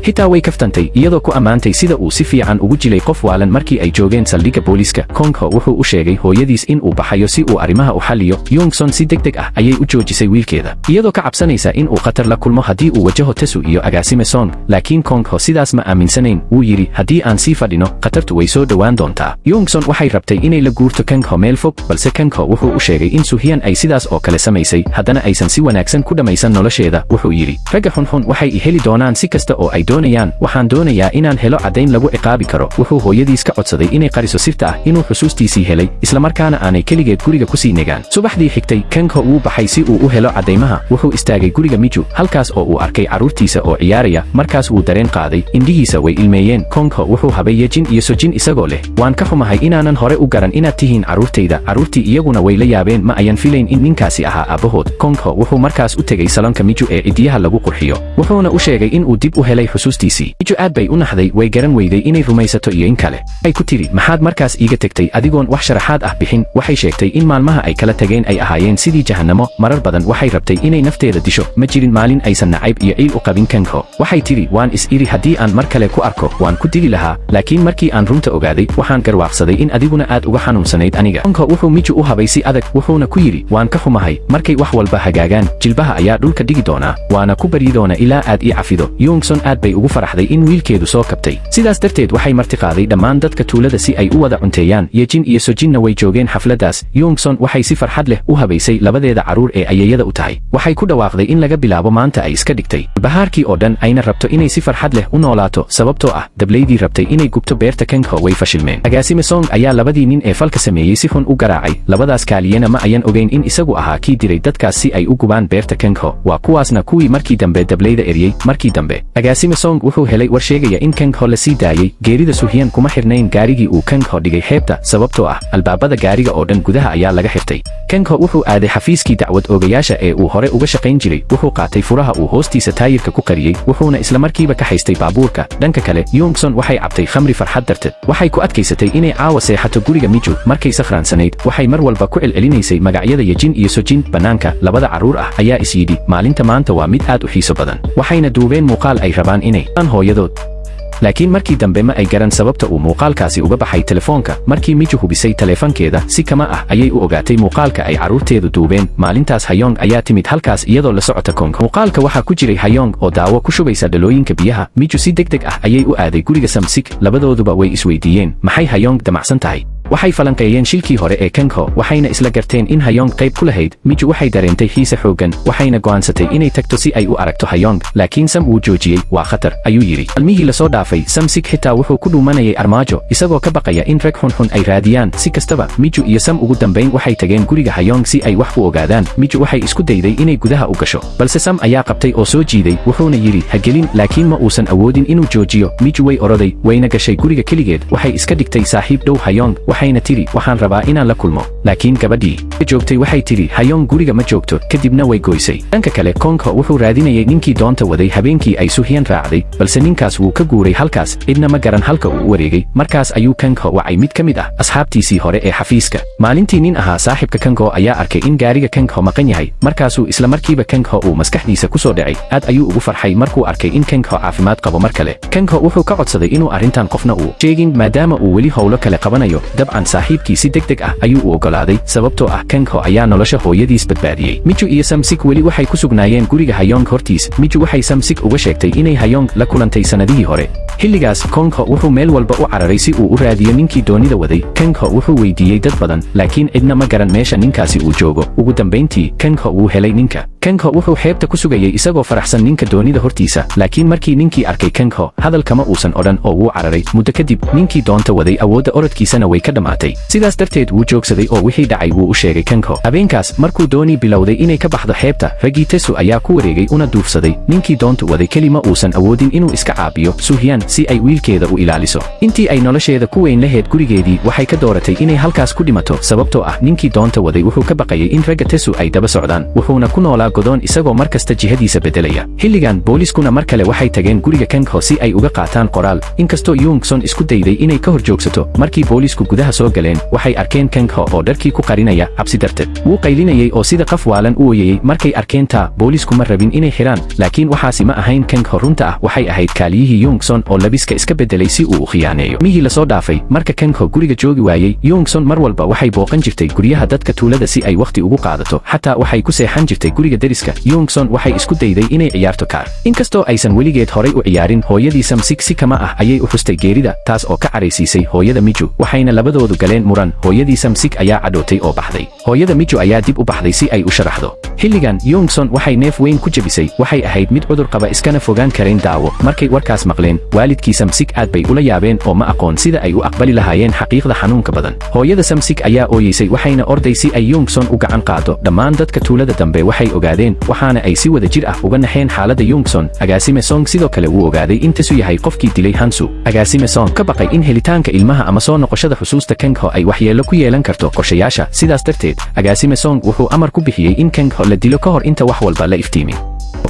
xitaa way kaftantay iyadoo ku ammaantay sida uu si fiican ugu jilay qof waalan markii ay joogeen saldhigga booliska Konko wuxuu u sheegay hooyadiis in uu baxayo si uu arrimaha u xalliyo Youngson si degdeg ah ayay u joojisay wiilkeeda iyadoo ka cabsanaysa in uu khatar la kulmo haddii uu wajaho Tesu iyo agaasime Song laakiin Konko sidaas ma aaminsanayn wuu yidhi haddii aan sii fadhino khatartu way soo dhowaan doontaa Youngson waxay rabtay inay la guurto Konko meel fog balse Konko wuxuu u sheegay in Suhyan ay sidaas oo kale samaysay haddana aysan si wanaagsan ku dhammaysan nolosheeda wuxuu yidhi ragga xunxun waxay i heli doonaan si kasta oo ay doonayaan waxaan doonayaa inaan helo caddayn lagu ciqaabi karo wuxuu hooyadiis ka codsaday inay qariso sirta ah inuu xusuustiisii helay isla markaana aanay keligeed guriga ku sii negaan subaxdii xigtay Konko wuu baxay si uu u helo caddaymaha wuxuu istaagay guriga Miju halkaas oo uu arkay carruurtiisa oo ciyaaraya markaas wuu dareen qaaday indhihiisa way ilmeeyeen Konko wuxuu habay Yejin iyo Sojin isagoo leh waan ka xumahay inaanan hore u garan inaad tihiin carruurtayda carruurtii iyaguna way la yaabeen ma ayan filayn in ninkaasi ahaa aabbahood Konko wuxuu markaas u tegay salonka Miju ee cidiyaha lagu qurxiyo wuxuuna u sheegay in uu dib u helay xusuustiisii Miju aad bay u naxday way garan weyday inay rumaysato iyo in kale ay ku tiri maxaad markaas iiga tagtay adigoon wax sharaxaad ah bixin waxay sheegtay in maalmaha ay kala tageen ay ahaayeen sidii jahannamo marar badan waxay rabtay inay nafteeda disho ma jirin maalin aysan nacayb iyo ciil u qabin Konko waxay tiri waan is iri haddii aan mar kale ku arko waan ku dili lahaa laakiin markii aan runta ogaaday waxaan garwaaqsaday in adiguna aad uga xanuunsanayd aniga Konko wuxuu Miju u habay si adag wuxuuna ku yidhi waan ka xumahay markay wax walba hagaagaan jilbaha ayaa dhulka dhigi doonaa waana ku baryi doona ilaa aad ii cafido Youngson aad bay ugu faraxday in wiilkeedu soo kabtay sidaas darteed waxay martiqaaday dhammaan dadka tuulada si ay u wada cunteeyaan Yejin iyo Sojinna way joogeen xafladaas Youngson waxay si farxad leh u habaysay labadeeda carruur ee ayeeyada u tahay waxay ku dhawaaqday in laga bilaabo maanta ay iska dhigtay bahaarkii oo dhan ayna rabto inay si farxad leh u noolaato sababtoo ah dablaydii rabtay inay gubto beerta Konko way fashilmeen agaasime Song ayaa labadii nin ee falka sameeyey si xun u garaacay labadaas kaaliyana ma ayan ogeyn in isagu ahaa kii diray dadkaas si ay u gubaan beerta Konko waa kuwaasna kuwii markii dambe dablayda eryey markii dambe agaasime Song wuxuu helay war sheegaya in Konko la sii daayay geerida Suhyan kuma xirnayn gaarigii uu Konko dhigay xeebta sababtoo ah albaabada gaariga oo dhan gudaha ayaa laga xirtay Konko wuxuu aaday xafiiskii dacwad oogayaasha ee uu hore uga shaqayn jiray wuxuu qaatay furaha uu hoostiisa taayirka ku qariyey wuxuuna isla markiiba ka haystay baabuurka dhanka kale Youngson waxay cabtay khamri farxad darteed waxay ku adkaysatay inay caawa seexato guriga Miju markay sakhraansanayd waxay mar walba ku celcelinaysay magacyada Yejin iyo Sojin banaanka labada carruur ah ayaa is yidhi maalinta maanta waa mid aad u xiiso badan waxayna duubeen muuqaal ay rabaan inay aan hooyadood laakiin markii dambe ma ay garan sababta uu muuqaalkaasi uga baxay telefoonka markii Miju hubisay teleefankeeda si kama ah ayay u ogaatay muuqaalka ay carruurteedu duubeen maalintaas Hayong ayaa timid halkaas iyadoo la socota Konko muuqaalka waxaa ku jiray Hayong oo daawo ku shubaysa dhalooyinka biyaha Miju si degdeg ah ayay u aaday guriga Samsik labadooduba way isweydiiyeen maxay Hayong damacsan tahay waxay falanqeeyeen shilkii hore ee Konko waxayna isla garteen in Hayong qayb ku lahayd Miju waxay dareentay xiise xoogan waxayna go'aansatay inay tagto si ay u aragto Hayong laakiin Sam wuu joojiyey waa khatar ayuu yidhi almihii la soo dhaafay Samsik xitaa wuxuu ku dhuumanayay armaajo isagoo ka baqaya in rag xunxun ay raadiyaan si kastaba Miju iyo Sam ugu dambayn waxay tageen guriga Hayong si ay wax u ogaadaan Miju waxay isku dayday inay gudaha u gasho balse Sam ayaa qabtay oo soo jiiday wuxuuna yidhi ha gelin laakiin ma uusan awoodin inuu joojiyo Miju way oroday wayna gashay guriga keligeed waxay iska dhigtay saaxiib dhow Hayong waxayna tiri waxaan rabaa inaan la kulmo laakiin gabadhii joogtay waxay tiri Hayong guriga ma joogto kadibna way goysay dhanka kale Kongho wuxuu raadinayay ninkii doonta waday habeenkii ay Suhyan raacday balse ninkaas wuu ka guuray halkaas cidna ma garan halka uu wareegay markaas ayuu Kongho wacay mid ka mid ah asxaabtiisii hore ee xafiiska maalintii nin ahaa saaxiibka Kongho ayaa arkay in gaariga Kongho maqan yahay markaasuu isla markiiba Kongho uu maskaxdiisa ku soo dhacay aad ayuu ugu farxay markuu arkay in Kongho caafimaad qabo mar kale Kongho wuxuu ka codsaday inuu arrintan qofna uu sheegin maadaama uu weli howlo kale qabanayo dabcan saaxiibkii si degdeg ah ayuu u ogolaaday sababtoo ah Kongho ayaa nolosha hooyadiis badbaadiyay Miju iyo Samsik weli waxay ku sugnaayeen guriga Hayong hortiis Miju waxay Samsik uga sheegtay inay Hayong la kulantay sanadihii hore xilligaas Kongho wuxuu meel walba u cararay si uu u raadiyo ninkii doonida waday Kongho wuxuu weydiiyey dad badan laakiin cidna ma garan meesha ninkaasi uu joogo ugu dambeyntii Kongho wuu helay ninka Kongho wuxuu xeebta ku sugayay isagoo faraxsan ninka doonida hortiisa laakiin markii ninkii arkay Kongho hadal kama uusan odhan oo wuu cararay muddo kadib ninkii doonta waday awoodda orodkiisana way ka dhamaatay sidaas darteed wuu joogsaday oo wixii dhacay wuu u sheegay Kongho habeenkaas markuu dooni bilowday inay ka baxdo xeebta raggii Tesu ayaa ku wareegay una duufsaday ninkii doonta waday kelima uusan awoodin inuu iska caabiyo Suhyan si ay wiilkeeda u ilaaliso intii ay nolosheeda ku weyn lahayd gurigeedii waxay ka dooratay inay halkaas ku dhimato sababtoo ah ninkii doonta waday wuxuu ka baqayay in ragga Tesu ay daba socdaan wuxuuna ku noolaa godoon isagoo markasta jihadiisa bedelaya xilligan booliskuna mar kale waxay tageen guriga Kongho si ay uga qaataan qoraal inkastoo Yongson isku dayday inay ka hor joogsato markii boolisku gudaha soo galeen waxay arkeen Kongho oo dharkii ku qarinaya cabsi darteed wuu qaylinayay oo sida qaf waalan u ooyayay markay arkeen taa boolisku ma rabin inay xiraan laakiin waxaasi ma ahayn Kongho runta ah waxay ahayd kaaliyihii Yongson oo labiska iska bedelay si uu u khiyaaneeyo mihii la soo dhaafay marka Kongho guriga joogi waayay Yongson mar walba waxay booqan jirtay guryaha dadka tuulada si ay waqti ugu qaadato xataa waxay ku seexan jirtay guriga deriska Yongson waxay isku dayday inay ciyaarto kaar inkastoo aysan weligeed horay u ciyaarin hooyadii Samsik si kama ah ayay u xustay geerida taas oo ka caraysiisay hooyada Miju waxayna labadoodu galeen muran hooyadii Samsik ayaa cadhootay oo baxday hooyada Miju ayaa dib u baxday si ay u sharaxdo xilligan Yongson waxay neef weyn ku jabisay waxay ahayd mid cudur qaba iskana fogaan karayn daawo markay warkaas maqleen waalidkii Samsik aad bay ula yaabeen oo ma aqoon sida ay u aqbali lahaayeen xaqiiqda xanuunka badan hooyada Samsik ayaa ooyeysay waxayna orday si ay Yongson u gacan qaado dhammaan dadka tuulada dambe waxay ogaadeen waxaana ay si wada jir ah uga naxeen xaaladda Yongson agaasime Song sidoo kale wuu ogaaday in Tesu yahay qofkii dilay Hansu agaasime Song ka baqay in helitaanka ilmaha ama soo noqoshada xusuusta Kongho ay waxyeello ku yeelan karto qorshayaasha sidaas darteed agaasime Song wuxuu amar ku bixiyey in Kongho la dilo ka hor inta wax walba la iftiimin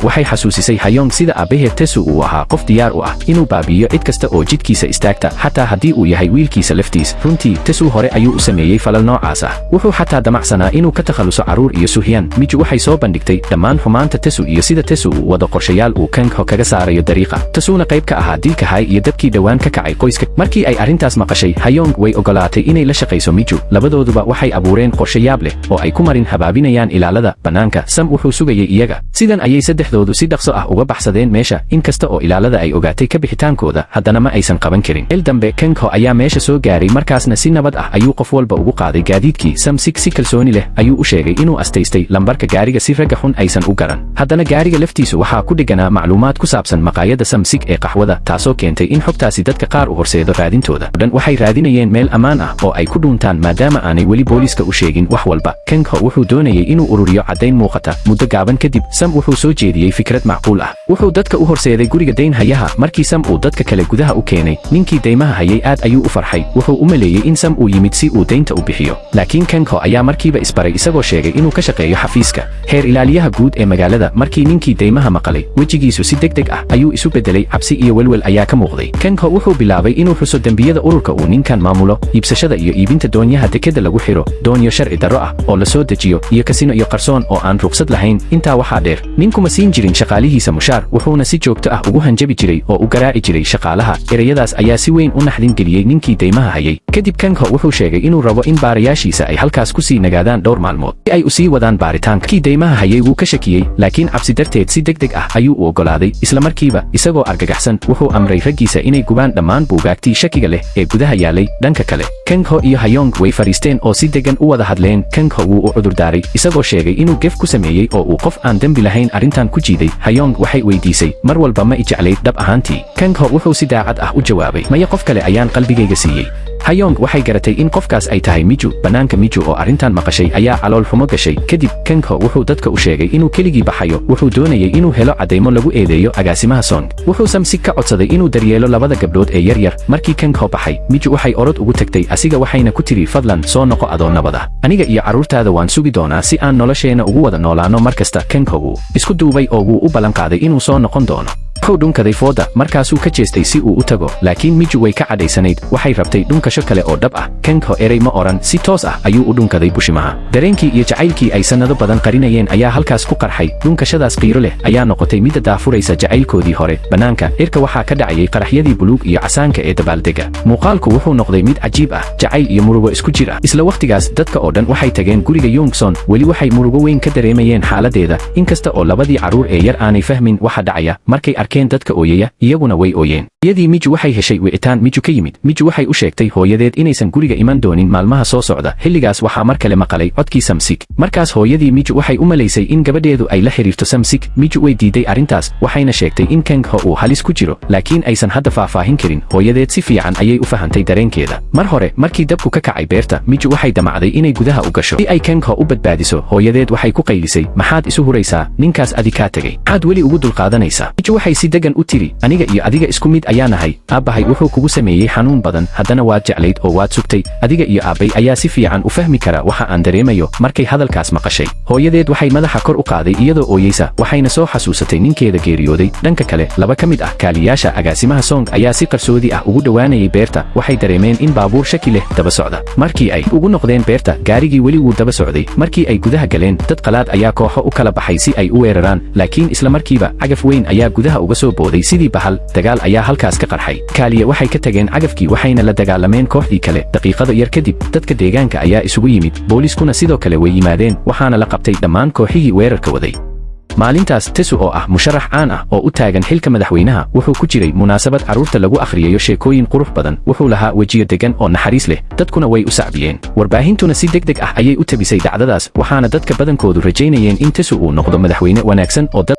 waxay xasuusisay Hayong sida aabaheed Tesu uu ahaa qof diyaar u ah inuu baabi'iyo cid kasta oo jidkiisa istaagta xataa haddii uu yahay wiilkiisa laftiis runtii Tesu hore ayuu u sameeyey falal noocaas ah wuxuu xataa damacsanaa inuu ka takhaluso caruur iyo Suhyan Miju waxay soo bandhigtay dhammaan xumaanta Tesu iyo sida Tesu uu wado qorshayaal uu Kongho kaga saarayo dariiqa Tesuna qayb ka ahaa dilka Hai iyo dabkii dhawaan ka kacay qoyska markii ay arrintaas maqashay Hayong way ogolaatay inay la shaqayso Miju labadooduba waxay abuureen qorshe yaab leh oo ay ku marin habaabinayaan ilaalada banaanka Sam wuxuu sugayay iyaga sidan ayay saddexdoodu si dhaqso ah uga baxsadeen meesha inkasta oo ilaalada ay ogaatay ka bixitaankooda haddana ma aysan qaban karin el dambe Kongho ayaa meesha soo gaaray markaasna si nabad ah ayuu qof walba ugu qaaday gaadiidkii Samsik si kalsooni leh ayuu u sheegay inuu astaystay lambarka gaariga si ragga xun aysan u garan haddana gaariga laftiisu waxaa ku dhiganaa macluumaad ku saabsan maqaayadda Samsik ee qaxwada taasoo keentay in xogtaasi dadka qaar u horseedo raadintooda dhan waxay raadinayeen meel ammaan ah oo ay ku dhuuntaan maadaama aanay weli booliska u sheegin wax walba Kongho wuxuu doonayay inuu ururiyo caddayn muuqata muddo gaaban kadib Sam wuxuu soo jeediyey fikrad macquul ah wuxuu dadka u horseeday guriga dayn hayaha markii Sam uu dadka kale gudaha u keenay ninkii deymaha hayay aad ayuu u farxay wuxuu u maleeyay in Sam uu yimid si uu deynta u bixiyo laakiin Kongho ayaa markiiba isbaray isagoo sheegay inuu ka shaqeeyo xafiiska heer ilaaliyaha guud ee magaalada markii ninkii deymaha maqalay wejigiisu si degdeg ah ayuu isu bedelay cabsi iyo welwel ayaa ka muuqday Kongho wuxuu bilaabay inuu xuso dembiyada ururka uu ninkan maamulo iibsashada iyo iibinta doonyaha dekeda lagu xiro doonyo sharci darro ah oo la soo dejiyo iyo kasino iyo qarsoon oo aan ruqsad lahayn intaa waxaa dheer ninkuma siin jirin shaqaalihiisa mushaar wuxuuna si joogto ah ugu hanjabi jiray oo u garaaci jiray shaqaalaha ereyadaas ayaa si weyn u naxdin geliyey ninkii deymaha hayay kadib Kongho wuxuu sheegay inuu rabo in baarayaashiisa ay halkaas ku sii nagaadaan dhowr maalmood si ay u sii wadaan baaritaanka kii deymaha hayay wuu ka shakiyey laakiin cabsi darteed si degdeg ah ayuu u ogolaaday isla markiiba isagoo argagaxsan wuxuu amray raggiisa inay gubaan dhammaan buugaagtii shakiga leh ee gudaha yaalay dhanka kale Kongho iyo Hayong way fariisteen oo si degan u wada hadleen Kongho wuu u cudurdaaray isagoo sheegay inuu gef ku sameeyey oo uu qof aan dembi lahayn arrintan ku jiiday Hayong waxay weydiisay mar walba ma i jeclayd dhab ahaantii Kongho wuxuu si daacad ah u jawaabay maya qof kale ayaan qalbigayga siiyey Hayong waxay garatay in qofkaas ay tahay Miju. Banaanka Miju oo arrintan maqashay ayaa calool xumo gashay. Kadib Kang Ho wuxuu dadka u sheegay inuu keligii baxayo. Wuxuu doonayay inuu helo cadeymo lagu eedeeyo agaasimaha Song. Wuxuu Samsik ka codsaday inuu daryeelo labada gabdhood ee yaryar. Markii Kang Ho baxay, Miju waxay orod ugu tagtay asiga waxayna ku tiri fadlan soo noqo adoo nabada. Aniga iyo carruurtaada waan sugi doonaa si aan nolosheena ugu wada noolaano markasta. Kang Ho wuu isku duubay oo wuu u ballan qaaday inuu soo noqon doono. Wuxuu dhunkaday fooda markaasuu ka jeestay si uu u tago, laakiin Miju way ka cadhaysanayd. Waxay rabtay dhunkasho kale oo dhab ah. Kang Ho erey ma oran, si toos ah ayuu u dhunkaday bushimaha. Dareenkii iyo jacaylkii ay sanado badan qarinayeen ayaa halkaas ku qarxay. Dhunkashadaas qiiro leh ayaa noqotay mid daafuraysa jacaylkoodii hore. Banaanka cirka waxaa ka dhacayay qaraxyadii buluug iyo casaanka ee dabaaldega. Muuqaalku wuxuu noqday mid cajiib ah, jacayl iyo murugo isku jir ah. Isla waqtigaas dadka oo dhan waxay tageen guriga Youngson. Weli waxay murugo weyn ka dareemayeen xaaladeeda, inkasta oo labadii carruur ee yar aanay fahmin waxa dhacaya. Markay arkeen dadka ooyaya, iyaguna way ooyeen. Iyadii Miju waxay heshay wicitaan Miju ka yimid. Miju waxay u sheegtay hooyadeed inaysan guriga iman doonin maalmaha soo socda. Xilligaas waxaa mar kale maqalay codkii Samsik. Markaas hooyadii Miju waxay u malaysay in gabadheedu ay la xiriirto Samsik. Miju way diiday arrintaas, waxayna sheegtay in Kang Ho uu halis ku jiro, laakiin aysan hadda faahfaahin karin. Hooyadeed si fiican ayay u fahantay dareenkeeda. Mar hore, markii dabku ka kacay beerta, Miju waxay damacday inay gudaha u gasho si ay Kang Ho u badbaadiso. Hooyadeed waxay ku qaylisay, maxaad isu huraysaa? Ninkaas adi kaa tegay. Maxaad weli ugu dulqaadanaysaa? Miju waxay si degan u tiri, aniga iyo adiga isku mid ayaa nahay. Aabbahay wuxuu kugu sameeyey xanuun badan, haddana waad jeclayd oo waad sugtay. Adiga iyo aabbay ayaa si fiican u fahmi kara waxa aan dareemayo. Markay hadalkaas maqashay, hooyadeed waxay madaxa kor u qaaday iyadoo ooyeysa, waxayna soo xasuusatay ninkeeda geeriyooday. Dhanka kale, laba ka mid ah kaaliyaasha agaasimaha Song ayaa si qarsoodi ah ugu dhowaanayay beerta. Waxay dareemeen in baabuur shaki leh daba socda. Markii ay ugu noqdeen beerta, gaarigii weli wuu daba socday. Markii ay gudaha galeen, dad qalaad ayaa kooxo u kala baxay si ay u weeraraan, laakiin isla markiiba cagaf weyn ayaa gudaha uga soo booday sidii bahal. Dagaal ayaa halkaas ka qarxay. Kaaliya waxay ka tageen cagafkii waxayna la dagaalameen kooxdii kale. Daqiiqado yar kadib, dadka deegaanka ayaa isugu yimid. Booliiskuna sidoo kale way yimaadeen, waxaana la qabtay dhammaan kooxihii weerarka waday. Maalintaas Tesu oo ah musharax caan ah oo u taagan xilka madaxweynaha, wuxuu ku jiray munaasabad carruurta lagu akhriyayo sheekooyin qurux badan. Wuxuu lahaa wejiyo degan oo naxariis leh, dadkuna way u sacbiyeen. Warbaahintuna si degdeg ah ayay u tabisay dhacdadaas, waxaana dadka badankoodu rajaynayeen in Tesu uu noqdo madaxweyne wanaagsan oo dad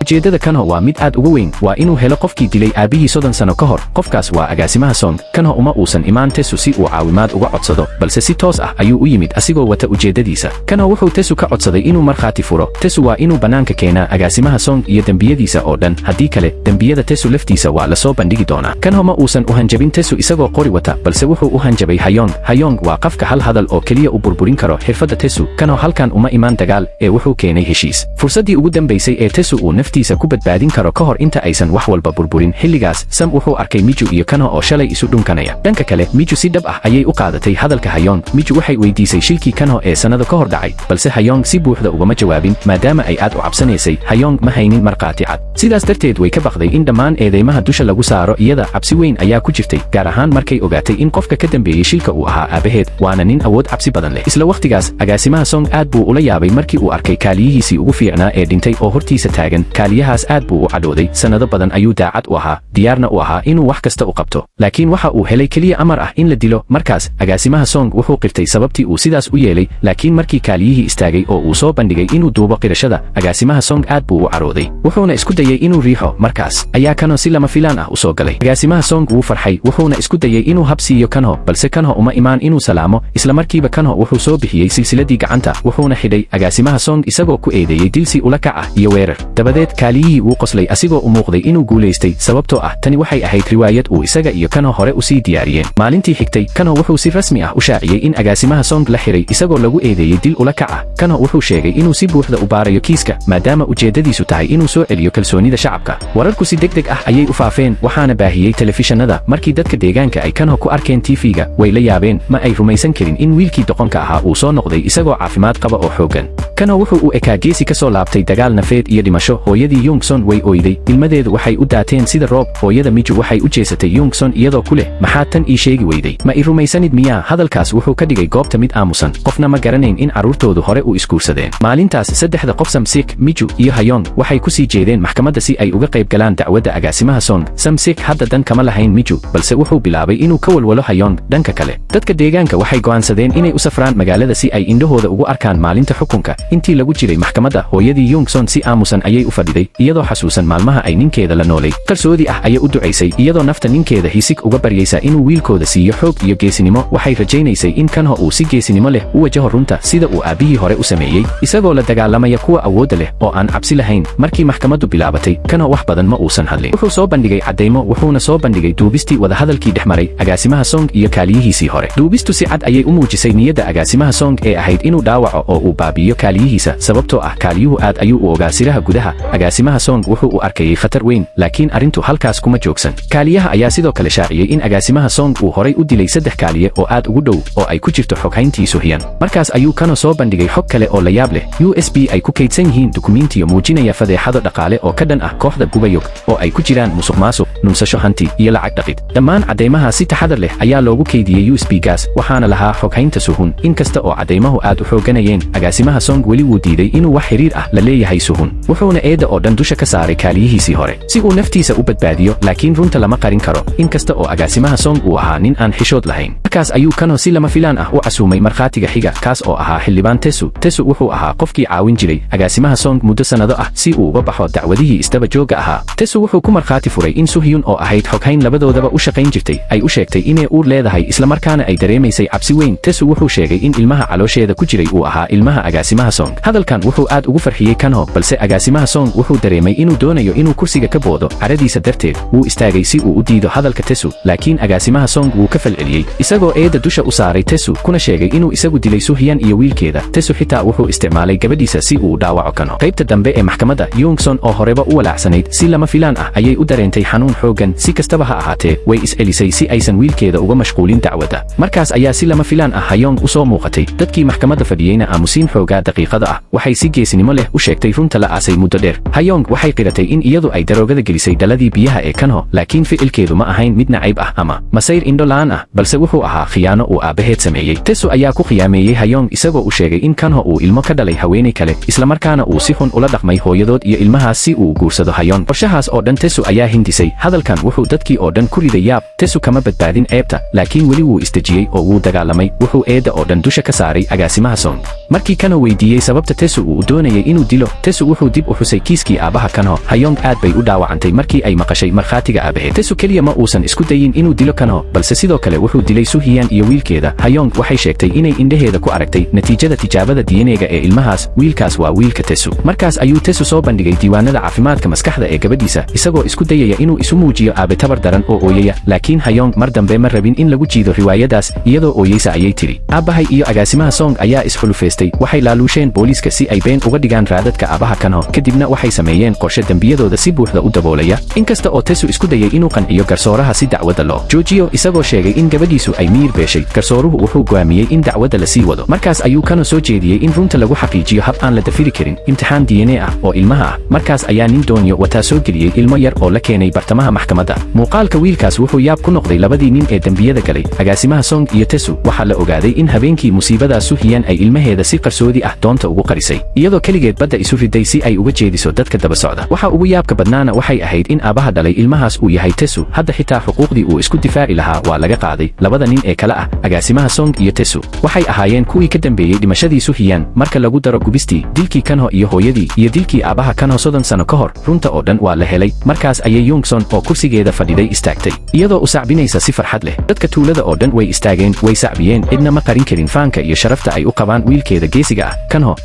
ujeedada Kang Ho waa mid aad ugu weyn, waa inuu helo qofkii dilay aabihii 30 sano ka hor. Qofkaas waa agaasimaha Song. Kang Ho uma uusan imaan Tesu si uu caawimaad uga codsado, balse si toos ah ayuu u yimid asigoo wata ujeedadiisa. Kang Ho wuxuu Tesu ka codsaday inuu markhaati furo. Tesu waa inuu banaanka keenaa agaasimaha Song iyo dembiyadiisa oo dhan. Haddii kale, dembiyada Tesu laftiisa waa la soo bandhigi doonaa. Kang Ho ma uusan u hanjabin Tesu isagoo qori wata, balse wuxuu u hanjabay Hayong. Hayong waa qofka hal hadal oo keliya u burburin karo xirfadda Tesu. Kang Ho halkan uma imaan dagaal, ee wuxuu keenay heshiis. Fursaddii ugu dambaysay ee Tesu uu ku badbaadin karo ka hor inta aysan wax walba burburin. Xilligaas, Sam wuxuu arkay Miju iyo Kang Ho oo shalay isu dhunkanaya. Dhanka kale, Miju si dhab ah ayay u qaadatay hadalka Hayong. Miju waxay weydiisay shilkii Kang Ho ee sanado ka hor dhacay, balse Hayong si buuxda ugama jawaabin maadaama ay aad u cabsanaysay. Hayong ma haynin markhaati cad, sidaas darteed way ka baqday in dhammaan eedeymaha dusha lagu saaro. Iyada cabsi weyn ayaa ku jirtay, gaar ahaan markay ogaatay in qofka ka dambeeyey shilka uu ahaa aabaheed, waana nin awood cabsi badan leh. Isla waqtigaas, agaasimaha Song aad buu ula yaabay markii uu arkay kaaliyihiisii ugu fiicnaa ee dhintay oo hortiisa taagan. Kaaliyahaas aad buu u cadhooday. Sanado badan ayuu daacad u ahaa, diyaarna u ahaa inuu wax kasta u qabto, laakiin waxa uu helay keliya amar ah in la dilo. Markaas, agaasimaha Song wuxuu qirtay sababtii uu sidaas u yeelay, laakiin markii kaaliyihii istaagay oo uu soo bandhigay inuu duubo qirashada, agaasimaha Song aad buu u cadhooday. Wuxuuna isku dayay inuu riixo. Markaas ayaa Kang Ho si lama filaan ah u soo galay. Agaasimaha Song wuu farxay, wuxuuna isku dayay inuu habsiiyo Kang Ho, balse Kang Ho uma imaan inuu salaamo. Isla markiiba Kang Ho wuxuu soo bixiyey silsiladii gacanta, wuxuuna xidhay agaasimaha Song isagoo ku eedeeyey dilsi ula kac ah iyo weerar. Dabadeed kaaliyihii wuu qoslay asigoo u muuqday inuu guulaystay, sababtoo ah tani waxay ahayd riwaayad uu isaga iyo Kang Ho hore u sii diyaariyeen. Maalintii xigtay, Kang Ho wuxuu si rasmi ah u shaaciyey in agaasimaha Song la xiray isagoo lagu eedeeyey dil ula kac ah. Kang Ho wuxuu sheegay inuu si buuxda u baarayo kiiska, maadaama ujeedadiisu tahay inuu soo celiyo kalsoonida shacabka. Wararku si degdeg ah ayay u faafeen, waxaana baahiyey telefishinada. Markii dadka deegaanka ay Kang Ho ku arkeen TV-ga, way la yaabeen. Ma ay rumaysan karin in wiilkii doqonka ahaa uu soo noqday isagoo caafimaad qaba oo xooggan. Kang Ho wuxuu u ekaa geesi ka soo laabtay dagaal nafeed iyo dhimasho. Hooyadii Youngson way ooyday, ilmadeedu waxay u daateen sida roob. Hooyada Miju waxay u jeesatay Youngson iyadoo ku leh, maxaad tan ii sheegi weyday? Ma i rumaysanid miyaa? Hadalkaas wuxuu ka dhigay goobta mid aamusan, qofna ma garanayn in carruurtoodu hore u isguursadeen. Maalintaas saddexda qof Samsik, Miju iyo Hayong waxay ku sii jeedeen maxkamadda si ay uga qayb galaan dacwadda agaasimaha Song. Samsik hadda dan kama lahayn Miju, balse wuxuu bilaabay inuu ka walwalo Hayong. Dhanka kale, dadka deegaanka waxay go'aansadeen inay u safraan magaalada si ay indhahooda ugu arkaan maalinta xukunka. intii lagu jiray maxkamadda hooyadii Yongson si aamusan ayay u fadhiday iyadoo xasuusan maalmaha ay ninkeeda la noolay qarsoodi ah ayay u ducaysay iyadoo nafta ninkeeda hisig uga baryaysa inuu wiilkooda siiyo xoog iyo geesinimo waxay rajaynaysay in Kanho uu si geesinimo leh u wajaho runta sida uu aabihii hore u sameeyay isagoo la dagaalamaya kuwa awoodda leh oo aan cabsi lahayn markii maxkamaddu bilaabatay Kanho wax badan ma uusan hadlin wuxuu soo bandhigay cadeymo wuxuuna soo bandhigay duubistii wadahadalkii dhexmaray agaasimaha Song iyo kaaliyihiisii hore duubistu si cad ayay u muujisay niyadda agaasimaha Song ee ahayd inuu dhaawaco oo uu baabi'iyo kaaliyihiisa sababtoo ah kaaliyuhu aad ayuu u ogaa siraha gudaha agaasimaha Song wuxuu u arkayay khatar weyn laakiin arrintu halkaas kuma joogsan kaaliyaha ayaa sidoo kale shaaciyay in agaasimaha Song uu horay u dilay 3 kaaliye oo aad ugu dhow oo ay ku jirto xoghayntii Suhyan markaas ayuu Kanho soo bandhigay xog kale oo la yaab leh USB ay ku kaydsan yihiin dukumiintiyo muujinaya fadeexado dhaqaale oo ka dhan ah kooxda Gubayog oo ay ku jiraan musuqmaasuq nunsasho hanti iyo lacag dhaqid dhammaan cadeymaha si taxadar leh ayaa loogu kaydiyey USB-gaas waxaana lahaa xoghaynta Suhun inkasta oo cadeymahu aad u xooganayeen agaasimaha Song weli wuu diiday inuu wax xiriir ah la leeyahay Suhun wuxuuna eeda oo dhan dusha ka saaray kaaliyihiisii hore si uu naftiisa u badbaadiyo laakiin runta lama qarin karo inkasta oo agaasimaha Song uu ahaa nin aan xishood lahayn markaas ayuu Kanho si lama filaan ah u casuumay markhaatiga xiga kaas oo ahaa xildhibaan Tesu wuxuu ahaa qofkii caawin jiray agaasimaha Song muddo sanado ah si uu uga baxo dacwadihii isdaba jooga ahaa Tesu wuxuu ku markhaati furay in Suhyun oo ahayd xoghayn labadoodaba u shaqayn jirtay ay u sheegtay inay uur leedahay isla markaana ay dareemaysay cabsi weyn Tesu wuxuu sheegay in ilmaha caloosheeda ku jiray uu ahaa ilmaha agaasimaha Song hadalkan wuxuu aad ugu farxiyey Kanho balse agaasimaha Song wuxuu dareemay inuu doonayo inuu kursiga ka boodo caradiisa darteed wuu istaagay si uu u diido hadalka Tesu laakiin agaasimaha Song wuu ka falceliyey isagoo eeda dusha u saaray Tesu kuna sheegay inuu isagu dilay Suhyan iyo wiilkeeda Tesu xitaa wuxuu isticmaalay gabadhiisa si uu u dhaawaco Kanho qaybta dambe ee maxkamadda Yongson oo horeba u walaacsanayd si lama filaan ah ayay u dareentay xanuun xoogan si kastaba ha ahaatee way is-celisay si aysan wiilkeeda uga mashquulin dacwadda markaas ayaa si lama filaan ah Hayong u soo muuqatay dadkii maxkamadda fadhiyeyna aamusiin xoogaa daqiiqada ah waxay si geesinimo leh u sheegtay runta la aasay muddo dheer Hayong waxay qiratay in iyadu ay daroogada gelisay dhaladii biyaha ee Kanho laakiin ficilkeedu ma ahayn mid nacayb ah ama masayr indho la'aan ah balse wuxuu ahaa khiyaano uu aabaheed sameeyey Tesu ayaa ku khiyaameeyey Hayong isagoo u sheegay in Kanho uu ilmo ka dhalay haweeney kale isla markaana uu si xun ula dhaqmay hooyadood iyo ilmahaas si uu guursado Hayong qorshahaas oo dhan Tesu ayaa hindisay hadalkan wuxuu dadkii oo dhan ku riday yaab Tesu kama badbaadin ceebta laakiin weli wuu isdejiyey oo wuu dagaalamay wuxuu eeda oo dhan dusha ka saaray agaasimaha Song markii Kanho weydiiyey sababta Tesu uu doonayay inuu dilo Tesu wuxuu dib u xusay kiiskii aabaha Kanho Hayong aad bay u dhaawacantay markii ay maqashay markhaatiga aabaheed Tesu keliya ma uusan isku dayin inuu dilo Kanho balse sidoo kale wuxuu dilay Suhyan iyo wiilkeeda Hayong waxay sheegtay inay indhaheeda ku aragtay natiijada tijaabada DNA-ga ee ilmahaas wiilkaas waa wiilka Tesu markaas ayuu Tesu soo bandhigay diiwaanada caafimaadka maskaxda ee gabadhiisa isagoo isku dayaya inuu isu muujiyo aabe tabar daran oo ooyaya laakiin Hayong mar dambe ma rabin in lagu jiido riwaayadaas iyadoo ooyeysa ayay tiri aabahay iyo agaasimaha Song ayaa isxulufaystay waxay laaluusheen booliiska si ay been uga dhigaan raadadka aabaha Kanho kadibna waxay sameeyeen qorshe dembiyadooda si buuxda u daboolaya inkasta oo Tesu isku dayay inuu qanciyo garsooraha si dacwadda loo joojiyo isagoo sheegay in gabadhiisu ay miyir beeshay garsooruhu wuxuu go'aamiyey in dacwadda la sii wado markaas ayuu Kanho soo jeediyey in runta lagu xaqiijiyo hab aan la dafiri karin imtixaan DNA ah oo ilmaha ah markaas ayaa nin doonyo wataa soo geliyey ilmo yar oo la keenay bartamaha maxkamadda muuqaalka wiilkaas wuxuu yaab ku noqday labadii nin ee dembiyada galay agaasimaha Song iyo Tesu waxaa la ogaaday in habeenkii musiibadaas Suhyan ay ilmaheeda si qarsoodi ah doonta ugu qarisay iyadoo keligeed badda isu riday si ay uga jeediso dadka daba socda waxa ugu yaabka badnaana waxay ahayd in aabaha dhalay ilmahaas uu yahay Tesu hadda xitaa xuquuqdii uu isku difaaci lahaa waa laga qaaday labada nin ee kale ah agaasimaha Song iyo Tesu waxay ahaayeen kuwii ka dambeeyey dhimashadii Suhyan marka lagu daro gubistii dilkii Kanho iyo hooyadii iyo dilkii aabaha Kanho 30 sano ka hor runta oo dhan waa la helay markaas ayay Yongson oo kursigeeda fadhiday istaagtay iyadoo u sacbinaysa si farxad leh dadka tuulada oo dhan way istaageen way sacbiyeen cidna ma qarin karin faanka iyo sharafta ay u qabaan wiilkeeda geesiga ah Kanho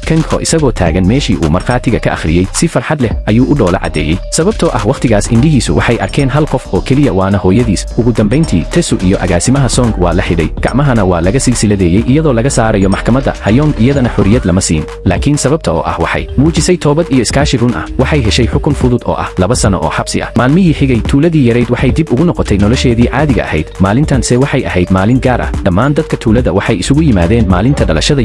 isagoo taagan meeshii uu markhaatiga ka akhriyey si farxad leh ayuu u dhoola cadeeyey sababtoo ah waqtigaas indhihiisu waxay arkeen hal qof oo keliya waana hooyadiis ugu dambayntii Tesu iyo agaasimaha Song waa la xidhay gacmahana waa laga silsiladeeyey iyadoo laga saarayo maxkamadda Hayong iyadana xorriyad lama siin laakiin sababta oo ah waxay muujisay toobad iyo iskaashi run ah waxay heshay xukun fudud oo ah 2 sano oo xabsi ah maalmihii xigay tuuladii yarayd waxay dib ugu noqotay nolosheedii caadiga ahayd maalintanse waxay ahayd maalin gaar ah dhammaan dadka tuulada waxay isugu yimaadeen maalinta dhalashada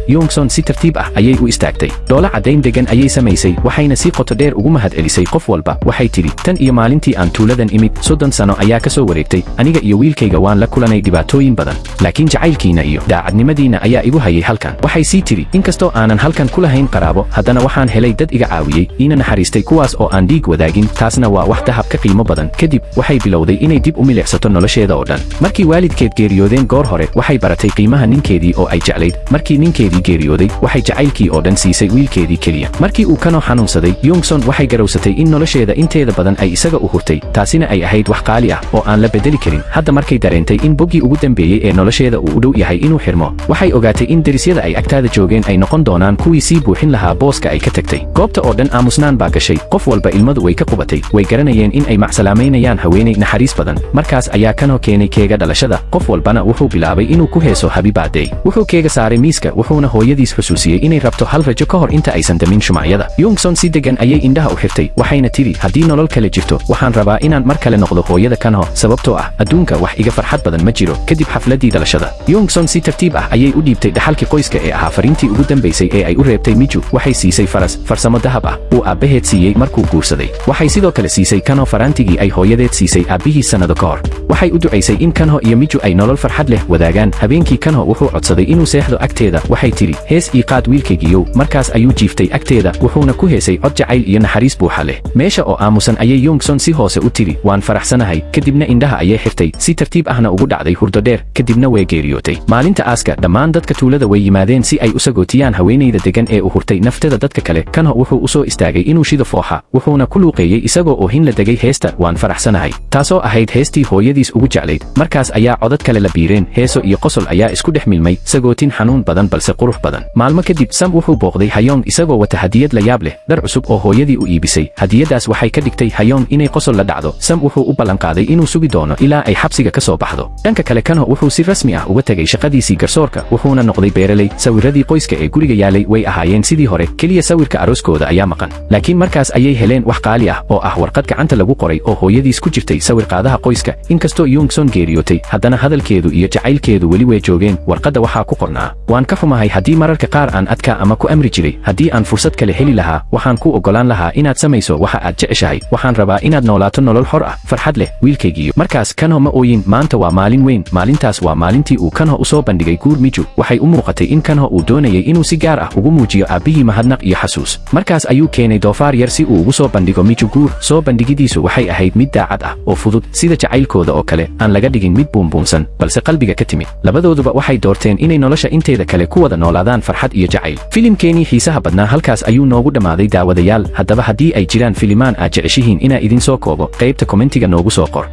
Yongson si tartiib ah ayay u istaagtay dhoola cadayn degan ayay samaysay waxayna si qoto dheer ugu mahadcelisay qof walba waxay tiri tan iyo maalintii aan tuuladan imid 30 sano ayaa ka soo wareegtay aniga iyo wiilkayga waan la kulanay dhibaatooyin badan laakiin jacaylkiina iyo daacadnimadiina ayaa igu hayay halkan waxay sii tiri inkastoo aanan halkan ku lahayn qaraabo haddana waxaan helay dad iga caawiyey iina naxariistay kuwaas oo aan dhiig wadaagin taasna waa wax dahab ka qiimo badan kadib waxay bilowday inay dib u milicsato nolosheeda oo dhan markii waalidkeed geeriyoodeen goor hore waxay baratay qiimaha ninkeedii oo ay jeclayd markii ninkeedii geeriyooday waxay jacaylkii oo dhan siisay wiilkeedii keliya markii uu kanoo xanuunsaday Youngson waxay garowsatay in nolosheeda inteeda badan ay isaga u hurtay taasina ay ahayd wax qaali ah oo aan la bedeli karin hadda markay dareentay in boggii ugu dambeeyey ee nolosheeda uu u dhow yahay inuu xirmo waxay ogaatay in derisyada ay agtaada joogeen ay noqon doonaan kuwii sii buuxin lahaa booska ay ka tagtay goobta oo dhan aamusnaan baa gashay qof walba ilmadu way ka qubatay way garanayeen in ay macsalaameynayaan haweenay naxariis badan markaas ayaa kanoo keenay keega dhalashada qof walbana wuxuu bilaabay inuu ku heeso happy birthday wuxuu keega saaray miiska wuxuuna hooyadiis xusuusiyey inay rabto hal rajo ka hor inta aysan damin shumacyada Youngson si degan ayay indhaha u xirtay waxayna tiri haddii nolol kale jirto waxaan rabaa inaan mar kale noqdo hooyada kanho sababtoo ah adduunka wax iga farxad badan ma jiro kadib xafladii dhalashada Youngson si tartiib ah ayay u dhiibtay dhaxalkii qoyska ee ahaa fariintii ugu dambaysay ee ay u reebtay Miju waxay siisay farsamo dahab ah uu aabbaheed siiyey markuu guursaday waxay sidoo kale siisay kanho faraantigii ay hooyadeed siisay aabbihii sannado ka hor waxay u ducaysay in kanho iyo Miju ay nolol farxad leh wadaagaan habeenkii kanho wuxuu codsaday inuu seexdo agteeda waxay tiri hees ii qaad wiilkaygiiyow markaas ayuu jiiftay agteeda wuxuuna ku heesay cod jacayl iyo naxariis buuxa leh meesha oo aamusan ayay Youngson si hoose u tiri waan faraxsanahay kadibna indhaha ayay xirtay si tartiib ahna ugu dhacday hurdo dheer kadibna way geeriyootay maalinta aaska dhammaan dadka tuulada way yimaadeen si ay u sagootiyaan haweenayda degan ee u hurtay nafteeda dadka kale kanho wuxuu u soo istaagay inuu shido fooxa wuxuuna ku luuqeeyey isagoo oo hin la degay heesta waan faraxsanahay taasoo ahayd heestii hooyadiis ugu jeclayd markaas ayaa codad kale la biireen heeso iyo qosol ayaa isku dhex milmay sagootin xanuun badan balse qurux badan maalmo kadib Sam wuxuu booqday Hayoon isagoo wata hadiyad la yaab leh dhar cusub oo hooyadii u iibisay hadiyadaas waxay ka dhigtay Hayoon inay qosol la dhacdo Sam wuxuu u ballan qaaday inuu sugi doono ilaa ay xabsiga ka soo baxdo dhanka kale kanho wuxuu si rasmi ah uga tagay shaqadiisii garsoorka wuxuuna noqday beeraley sawiradii qoyska ee guriga yaalay way ahaayeen sidii hore keliya sawirka arooskooda ayaa maqan laakiin markaas ayay heleen wax qaali ah oo ah warqad gacanta lagu qoray oo hooyadiis ku jirtay sawir qaadaha qoyska inkastoo Youngson geeriyootay haddana hadalkeedu iyo jacaylkeedu weli way joogeen warqadda waxaa ku qornaa waan ka xumahay haddii mararka qaar aan adkaa ama ku amri jiray haddii aan fursad kale heli lahaa waxaan ku ogolaan lahaa inaad samayso waxa aad jeceshahay waxaan rabaa inaad noolaato nolol xor ah farxad leh wiilkaygiiyo markaas kanho ma ooyin maanta waa maalin weyn maalintaas waa maalintii uu kanho u soo bandhigay guur Miju waxay u muuqatay in kanho uu doonayay inuu si gaar ah ugu muujiyo aabbihii mahadnaq iyo xasuus markaas ayuu keenay doofaar yar si uu ugu soo bandhigo Miju guur soo bandhigidiisu waxay ahayd mid daacad ah oo fudud sida jacaylkooda oo kale aan laga dhigin mid buunbuunsan balse qalbiga ka timid labadooduba waxay doorteen inay nolosha inteeda kale ku wada noolaadaan farxad iyo jacayl filimkeenii xiisaha badnaa halkaas ayuu noogu dhammaaday daawadayaal haddaba haddii ay jiraan filimaan aad jeceshihiin inaa idin soo koobo qaybta kommentiga noogu soo qor